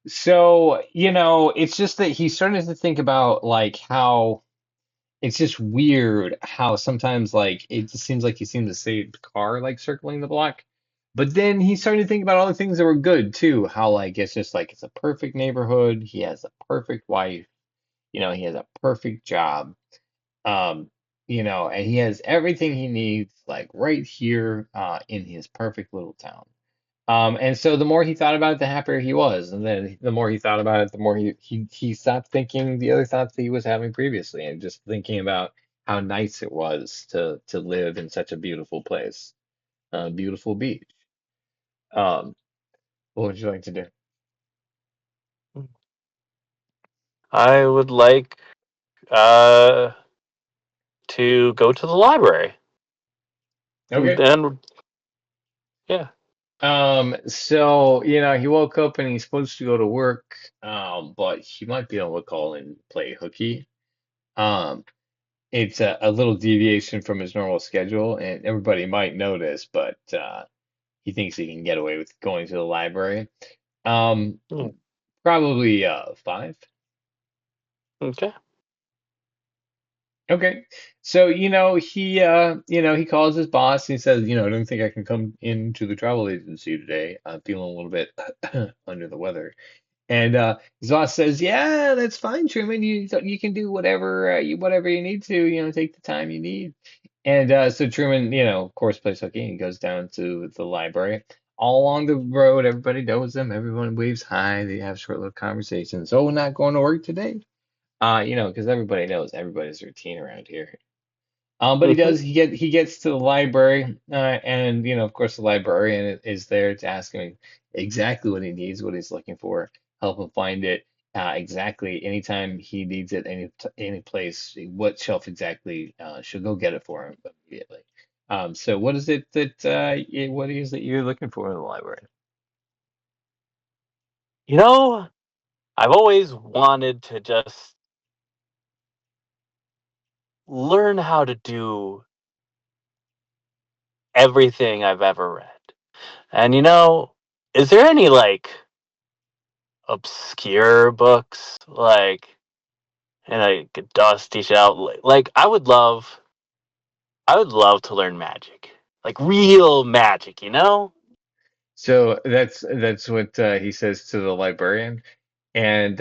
So, it's just that he's starting to think about like how it's just weird how sometimes like it just seems like he seems to see the car like circling the block. But then he's starting to think about all the things that were good too. How like it's just like it's a perfect neighborhood. He has a perfect wife. He has a perfect job. Um, and he has everything he needs like right here in his perfect little town. And so the more he thought about it, the happier he was. And then the more he thought about it, the more he stopped thinking the other thoughts that he was having previously and just thinking about how nice it was to live in such a beautiful place, beautiful beach. Um, what would you like to do? I would like uh to go to the library. And Okay. then yeah. So, he woke up and he's supposed to go to work, but he might be able to call and play hooky. Um, it's a little deviation from his normal schedule, and everybody might notice, but he thinks he can get away with going to the library. Um, Hmm, Probably 5. okay. Okay. So, he calls his boss and he says, I don't think I can come into the travel agency today. I'm feeling a little bit under the weather. And his boss says, "Yeah, that's fine, Truman. You can do whatever you need to. Take the time you need." And so Truman, of course, plays hooky and goes down to the library. All along the road, everybody knows him. Everyone waves hi. They have short little conversations. Oh, not going to work today? Because everybody knows everybody's routine around here. But he Hmm. does. He gets to the library, and of course, the librarian is there to ask him exactly what he needs, what he's looking for, help him find it exactly anytime he needs it, any place, what shelf exactly. She'll go get it for him immediately. So what is it what is it you're looking for in the library? You know, I've always wanted to just learn how to do everything I've ever read. And is there any like obscure books and I could dusty shit out like I would love to learn magic. Like real magic, you know? So that's what he says to the librarian. And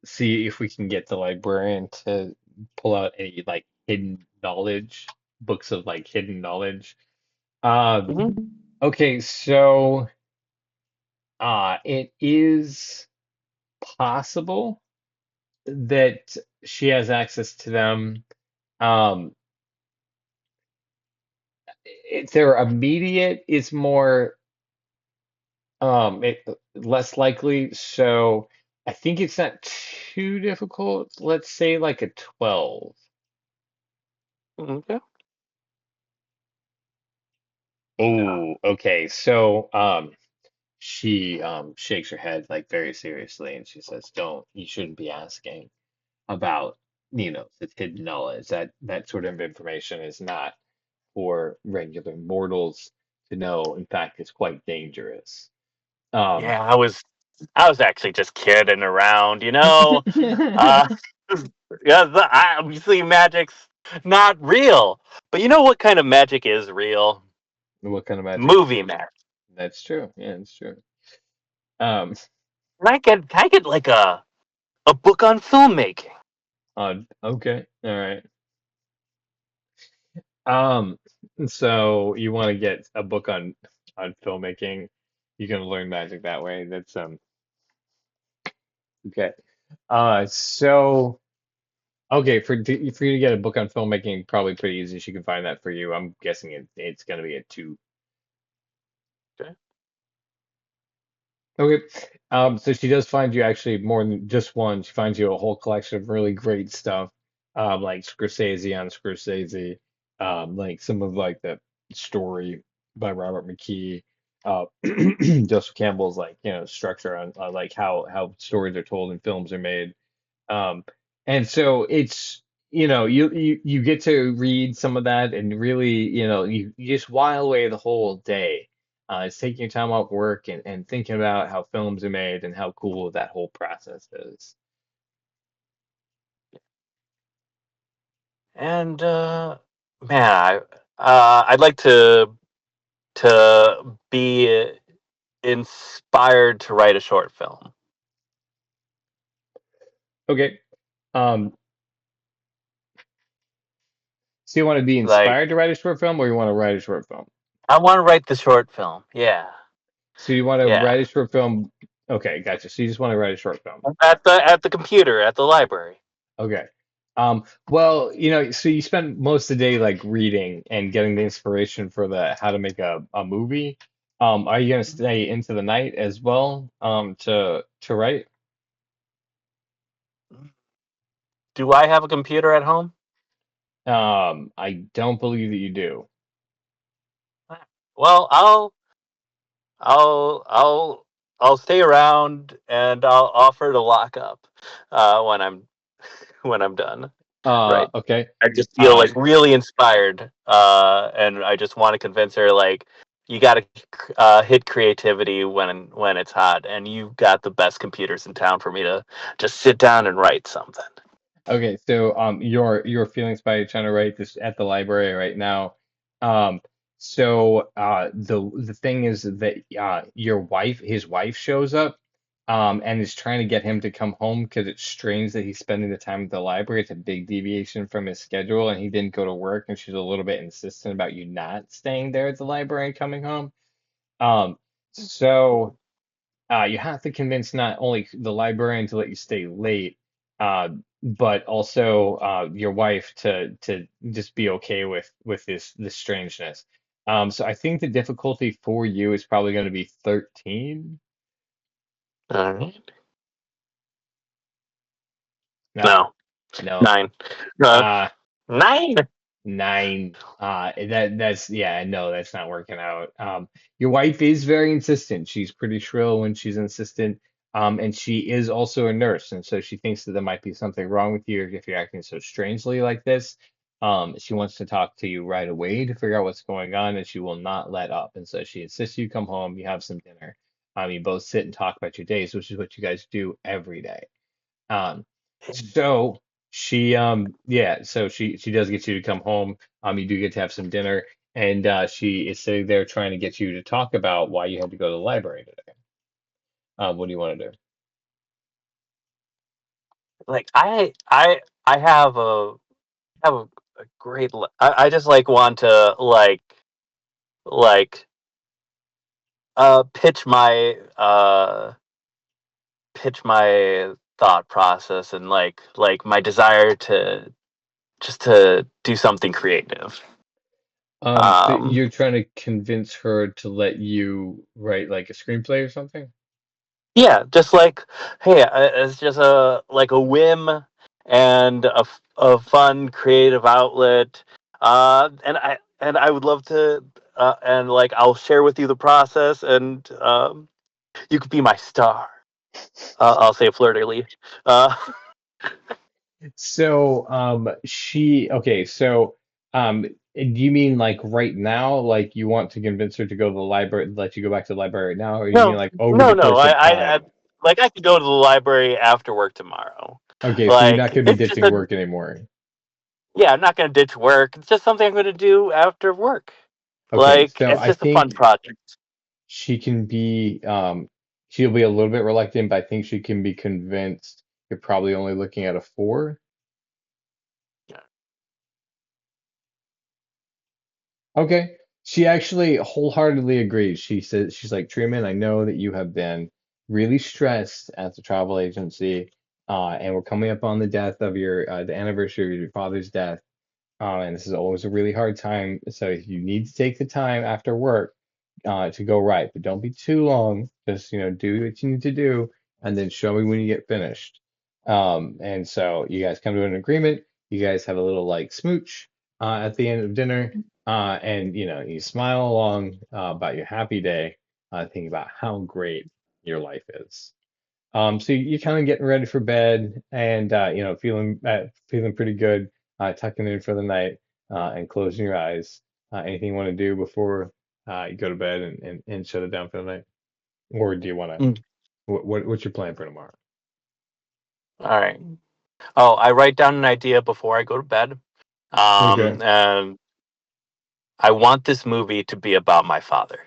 see if we can get the librarian to pull out any like hidden knowledge, books of like hidden knowledge. Um, Hmm. okay, so it is possible that she has access to them. Um, if they're immediate, it's more less likely. So I think it's not too difficult. Let's say like a 12. Okay. Oh, okay. So, she shakes her head like very seriously and she says, "Don't, you shouldn't be asking about, such hidden knowledge. That sort of information is not for regular mortals to know. In fact, it's quite dangerous." Um, Yeah, I was actually just kidding around, you know? Uh yeah, obviously magic's not real. But you know what kind of magic is real? what kind of magic? Movie magic. That's true. Yeah, it's true. Um, Can I get like a book on filmmaking? okay, all right. Um, so you want to get a book on filmmaking? You can learn magic that way. That's okay. So okay, for you to get a book on filmmaking, probably pretty easy. She can find that for you. I'm guessing it's gonna be a 2. Okay. Okay. So she does find you actually more than just one. She finds you a whole collection of really great stuff, like Scorsese on Scorsese, like some of like the story by Robert McKee, Joseph Campbell's like structure on like how stories are told and films are made. Um, and so it's you get to read some of that and really you just while away the whole day It's taking your time off work and thinking about how films are made and how cool that whole process is. And man, I'd like to be inspired to write a short film. Okay. Um, so you want to be Like inspired to write a short film, or you want to write a short film? I want to write the short film. Yeah, So you want to yeah. write a short film? Okay, gotcha. So you just want to write a short film. At the computer at the library. Okay. Well, so you spend most of the day like reading and getting the inspiration for the how to make a movie. Are you gonna stay into the night as well, to write? Do I have a computer at home? I don't believe that you do. Well, I'll I'll I'll stay around and I'll offer to lock up when I'm done. Right. Okay. I just feel Uh, like really inspired, and I just want to convince her like you got to hit creativity when it's hot, and you got the best computers in town for me to just sit down and write something. Okay, so you're feeling inspired trying to write this at the library right now. Um, the thing is that his wife shows up, and is trying to get him to come home because it's strange that he's spending the time at the library. It's a big deviation from his schedule, and he didn't go to work, and she's a little bit insistent about you not staying there at the library and coming home. Um, so. You have to convince not only the librarian to let you stay late, but also your wife to just be okay with this strangeness. So I think the difficulty for you is probably going to be 13. All right. No, No, no. 9. Uh, Uh, 9. 9. That's yeah, no, that's not working out. Your wife is very insistent. She's pretty shrill when she's insistent. And she is also a nurse, and so she thinks that there might be something wrong with you if you're acting so strangely like this. She wants to talk to you right away to figure out what's going on, and she will not let up. And so she insists you come home, you have some dinner. You both sit and talk about your days, which is what you guys do every day. Um, so she does get you to come home. You do get to have some dinner, and she is sitting there trying to get you to talk about why you had to go to the library today. What do you want to do? Like I have a great. I just like want to like pitch my thought process and like my desire to just to do something creative. So Um, you're trying to convince her to let you write like a screenplay or something? yeah, just like hey, it's just a whim and a fun creative outlet. And I would love to and like I'll share with you the process and you could be my star. I'll say flirtily. Uh, So, okay, so, do you mean like right now, like you want to convince her to go to the library, let you go back to the library right now, or you mean No, like over no, the no. course of I time? like I could go to the library after work tomorrow. Okay, so you're not Like going to be it's just ditching a work anymore. yeah. I'm not gonna ditch work. It's just something I'm gonna do after work. Okay, Like so it's I just a fun think project. she can be, she'll be a little bit reluctant, but I think she can be convinced you're probably only looking at a 4. Yeah. Okay. She actually wholeheartedly agrees. She says, she's like, Truman, I know that you have been really stressed at the travel agency, and we're coming up on the death of the anniversary of your father's death. And this is always a really hard time. So if you need to take the time after work, to go right, but don't be too long. Just, do what you need to do, and then show me when you get finished. And so you guys come to an agreement. You guys have a little like smooch, at the end of dinner, and you smile along, about your happy day, thinking about how great your life is. So you're kind of getting ready for bed, and feeling pretty good, tucking in for the night, and closing your eyes. Anything you want to do before? You go to bed and shut it down for the night, or do you want to? Mm. What's your plan for tomorrow? All right. Oh, I write down an idea before I go to bed. Okay. And I want this movie to be about my father.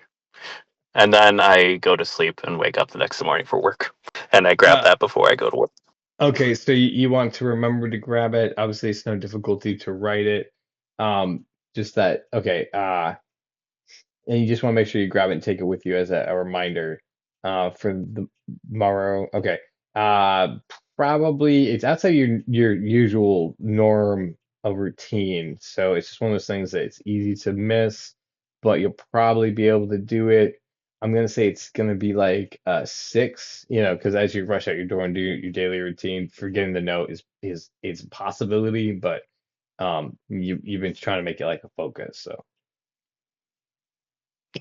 And then I go to sleep and wake up the next morning for work. And I grab Uh, that before I go to work. okay, so you want to remember to grab it. Obviously, it's no difficulty to write it. Um, just that. Okay. And you just want to make sure you grab it and take it with you as a reminder for the tomorrow. Okay. Uh, Probably it's outside your usual norm of routine. So it's just one of those things that it's easy to miss, but you'll probably be able to do it. I'm gonna say it's gonna be like 6, because as you rush out your door and do your daily routine, forgetting the note is a possibility, but you've been trying to make it like a focus. So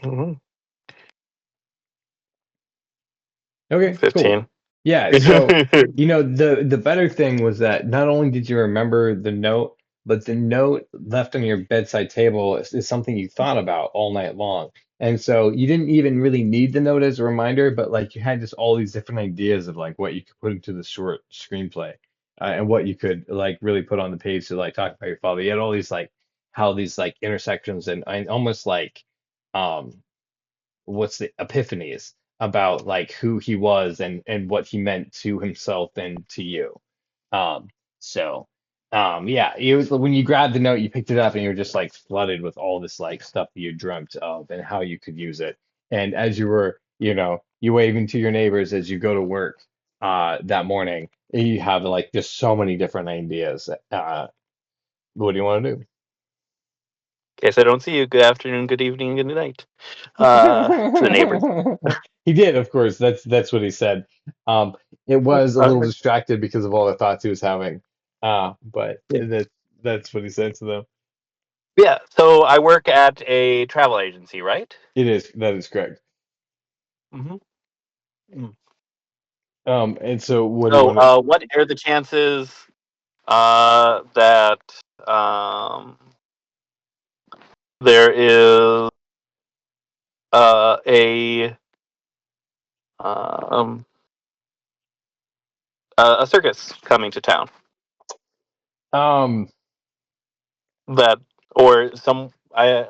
Mhm. okay, cool. 15. Yeah, so the better thing was that not only did you remember the note, but the note left on your bedside table is something you thought about all night long. And so you didn't even really need the note as a reminder, but like you had just all these different ideas of like what you could put into the short screenplay, and what you could like really put on the page to like talk about your father. You had all these like how these like intersections and almost like um what's the epiphanies about like who he was and what he meant to himself and to you. Um, so yeah, it was when you grabbed the note, you picked it up and you were just like flooded with all this like stuff that you dreamt of and how you could use it. And as you were, you waving to your neighbors as you go to work that morning, you have like just so many different ideas. What do you want to do? In case I don't see you, good afternoon, good evening, good night. To the neighbors. He did, of course. That's what he said. Um, it was a little Okay. distracted because of all the thoughts he was having. But Yeah. that's what he said to them. Yeah. So I work at a travel agency, right? That is correct. Hmm. And so what do you So, want to? what are the chances that um, there is a um, a circus coming to town? Um, That or some I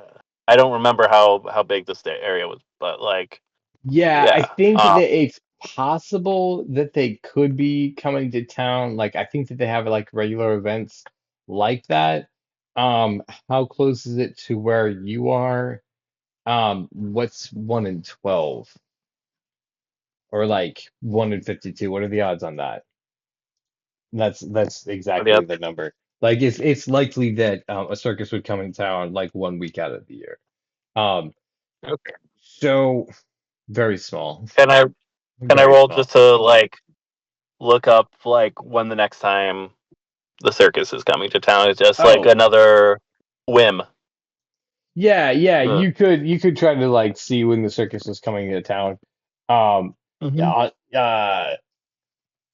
don't remember how big this area was, but like yeah, I yeah. think that it's possible that they could be coming to town. Like, I think that they have like regular events like that. How close is it to where you are? What's 1 in 12 or like 1 in 52? What are the odds on that? That's Yeah. exactly the number. Like it's likely that a circus would come in town like 1 week out of the year. Um, Okay. so very small, Can I can I very roll small. just to like look up like when the next time the circus is coming to town? It's just like Oh, another whim. yeah, yeah. Uh, You could try to like see when the circus is coming to town. Um, hmm. yeah,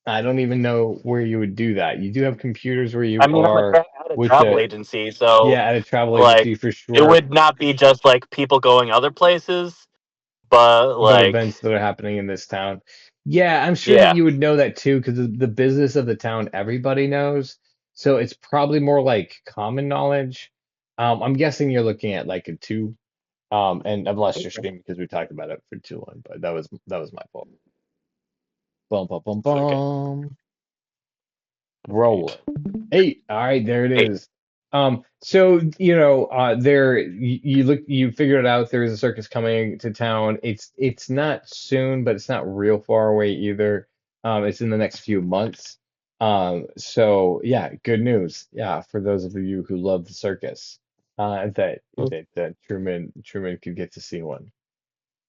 I don't even know where you would do that. You do have computers where I you mean, are at a with travel the agency, so yeah, at a travel like agency for it sure. would not be just like people going other places, but But like events that are happening in this town. Yeah, I'm sure that yeah. you would know that too, because the business of the town everybody knows. So it's probably more like common knowledge. I'm guessing you're looking at like a 2. And I've lost your screen because we talked about it for too long, but that was my fault. Bum bum bum It's okay. bum. Right. Rolling. 8. All right, there it Hey, is. So you figured it out. There is a circus coming to town. It's not soon, but it's not real far away either. It's in the next few months. So yeah, good news. Yeah, for those of you who love the circus, that Truman could get to see one.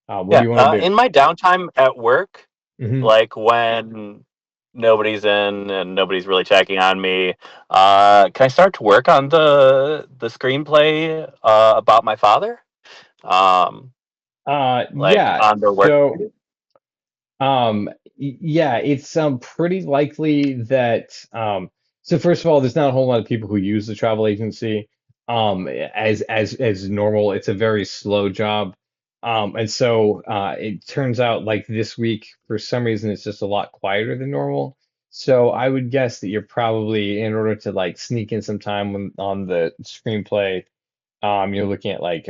What do yeah. you want to do? In my downtime at work, Hmm. like when nobody's in and nobody's really checking on me, can I start to work on the screenplay about my father? Um, like Yeah. on the work. So. Yeah, it's pretty likely that so first of all, there's not a whole lot of people who use the travel agency as normal. It's a very slow job. And so it turns out like this week, for some reason, it's just a lot quieter than normal. So I would guess that you're probably, in order to like sneak in some time on the screenplay, you're looking at like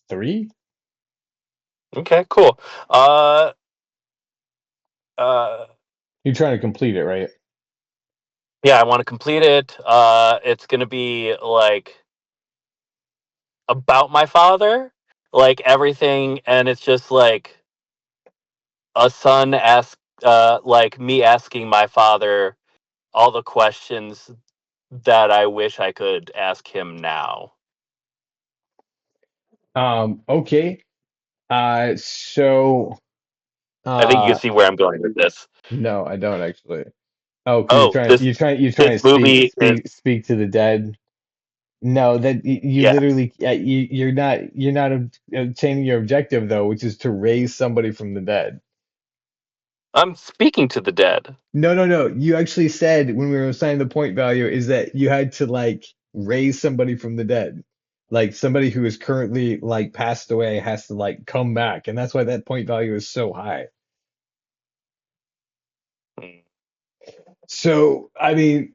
three. Okay, cool. Uh, uh, You're trying to complete it, right? yeah, I want to complete it. It's gonna be like about my father, like everything, and it's just like a son ask, like me asking my father all the questions that I wish I could ask him now. Okay. So I think you can uh, see where I'm going with this. no, I don't actually. Oh, because Oh, you're trying this to movie is, speak to the dead. No, you yeah. literally you're not obtaining your objective though, which is to raise somebody from the dead. I'm speaking to the dead. No, no, no. You actually said when we were assigning the point value is that you had to like raise somebody from the dead. Like somebody who is currently like passed away has to like come back, and that's why that point value is so high. Hmm. So, I mean,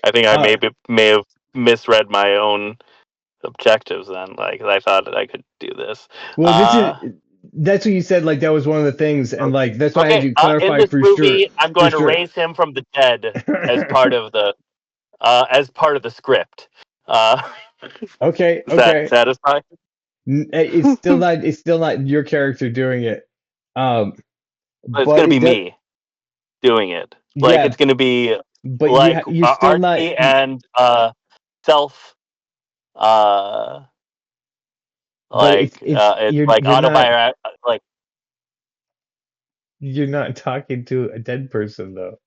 I think I uh, may have misread my own objectives then. Like I thought that I could do this. well, this is Uh, that's what you said. Like that was one of the things, and like that's why I had okay. you In clarify this for sure, movie, I'm for going to sure. raise him from the dead as part of the script. Uh, Okay, does that okay. satisfy? It's still not your character doing it. Um, It's but going to be it does. me doing it. Like it's Yeah, going to be but like you're still not. artsy and self uh But it's like autobiographical. Like you're not talking to a dead person though.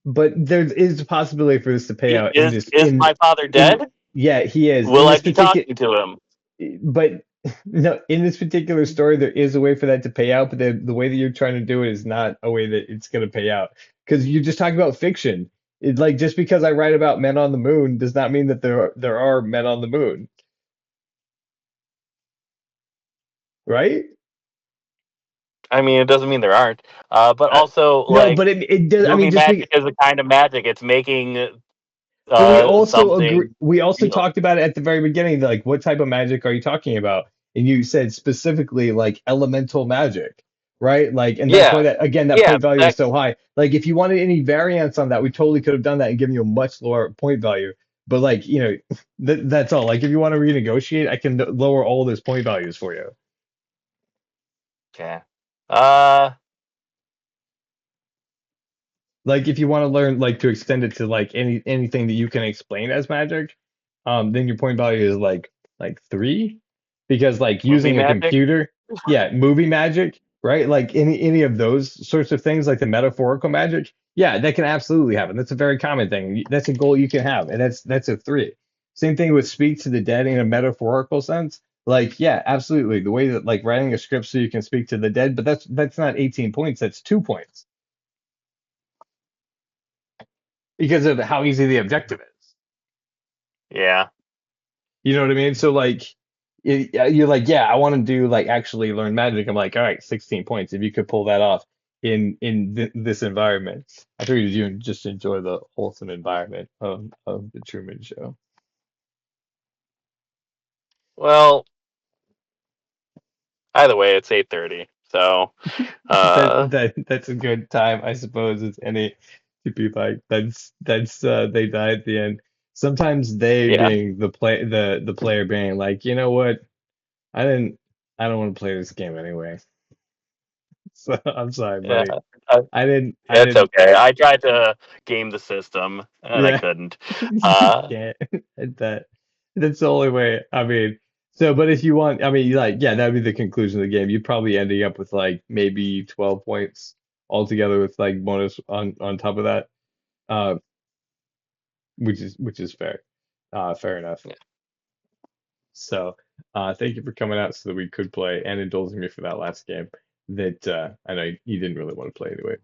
But there is a possibility for this to pay out in this is my father in dead? yeah, he is in Will I this be particular. talking to him? But no, in this particular story, there is a way for that to pay out, but the way that you're trying to do it is not a way that it's going to pay out because you're just talking about fiction. It, like just because I write about men on the moon does not mean that there are men on the moon, right? I mean, it doesn't mean there aren't. But Uh, also, no, like, but it does. I mean, movie just magic be, is a kind of magic. It's making but we also agree. something We also real. talked about it at the very beginning. Like, what type of magic are you talking about? And you said specifically like elemental magic, right? Like, and that's why Yeah, that again that yeah, point value is that so high. Like, if you wanted any variance on that, we totally could have done that and given you a much lower point value. But like, that's all. Like, if you want to renegotiate, I can lower all those point values for you. okay. Uh, Like if you want to learn like to extend it to like anything that you can explain as magic, then your point value is like three, because like movie using a magic. computer, yeah, movie magic, right? Like any of those sorts of things, like the metaphorical magic, yeah, that can absolutely happen. That's a very common thing. That's a goal you can have, and that's a three. Same thing with speak to the dead in a metaphorical sense. Like, yeah, absolutely. The way that like writing a script so you can speak to the dead, but that's not 18 points, that's 2 points because of how easy the objective is. Yeah. You know what I mean? So like you're like, yeah, I want to do like actually learn magic. I'm like, all right, 16 points if you could pull that off in this environment. I figured you just enjoy the wholesome environment of the Truman Show. Well, either way, it's 8:30. So, uh, That's a good time, I suppose, as any to be like that's they die at the end. Sometimes they yeah, being the player being like, you know what? I didn't I don't want to play this game anyway. So I'm sorry, yeah. buddy. Uh, I it's didn't, okay. I tried to game the system and I yeah, couldn't. you Uh, can't. That, that's the only way. I mean, so, but if you want, I mean, like, yeah, that'd be the conclusion of the game. You'd probably ending up with like maybe 12 points altogether with like bonus on top of that, uh, which is fair. Fair enough. So, thank you for coming out so that we could play and indulging me for that last game that I know you didn't really want to play anyway.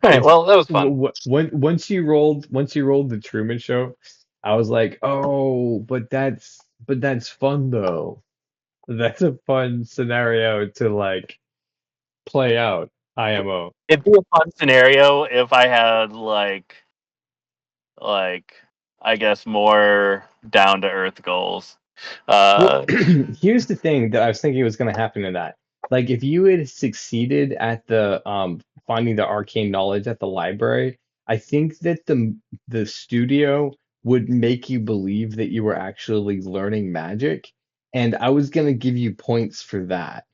all right. It's Well, that was fun. once you rolled the Truman Show. I was like, oh, but that's fun though. That's a fun scenario to like play out, IMO. It'd be a fun scenario if I had like I guess more down to earth goals. Well, Uh, here's the thing that I was thinking was going to happen in that. Like, if you had succeeded at the finding the arcane knowledge at the library, I think that the studio would make you believe that you were actually learning magic, and I was going to give you points for that.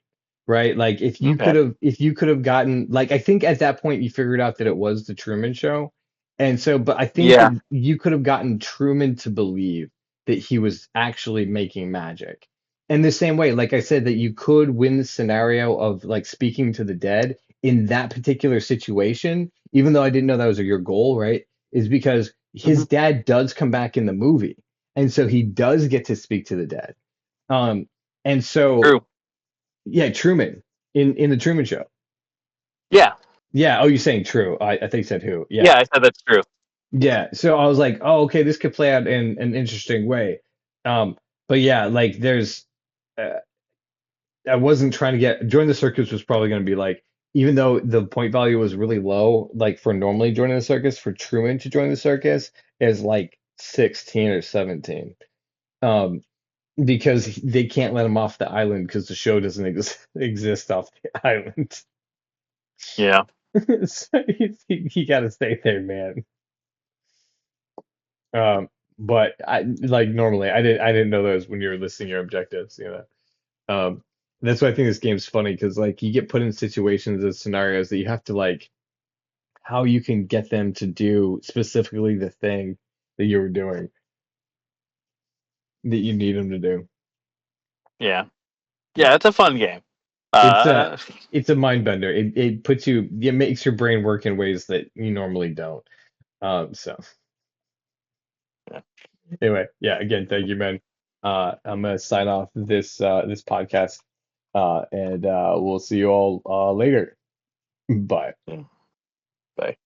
Right? Like okay. if you could have gotten like I think at that point you figured out that it was the Truman Show. And so but I think Yeah. that you could have gotten Truman to believe that he was actually making magic. In the same way, like I said, that you could win the scenario of like speaking to the dead in that particular situation, even though I didn't know that was your goal, right? Is because Mhm. his dad does come back in the movie. And so he does get to speak to the dead. Um, and so True. yeah, Truman in the Truman Show. Yeah. Yeah. Oh, you're saying true. I think you said who. Yeah, Yeah. I said that's true. Yeah. So I was like, oh, okay, this could play out in an interesting way. Um, but yeah, like uh, I wasn't trying to get join the circus was probably going to be like, even though the point value was really low, like for normally joining the circus, for Truman to join the circus is like 16 or 17. Um, because they can't let him off the island because the show doesn't exist off the island. Yeah. So he got to stay there, man. But I like normally I didn't know those when you were listing your objectives, you know. That's why I think this game's funny because like you get put in situations and scenarios that you have to like how you can get them to do specifically the thing that you were doing that you need them to do. Yeah. Yeah, Yeah, it's a fun game. it's a Uh, it's a mind bender. It puts you it makes your brain work in ways that you normally don't. So. Anyway, yeah, again, thank you, man. I'm gonna sign off this podcast, and we'll see you all later. Bye. yeah. Bye.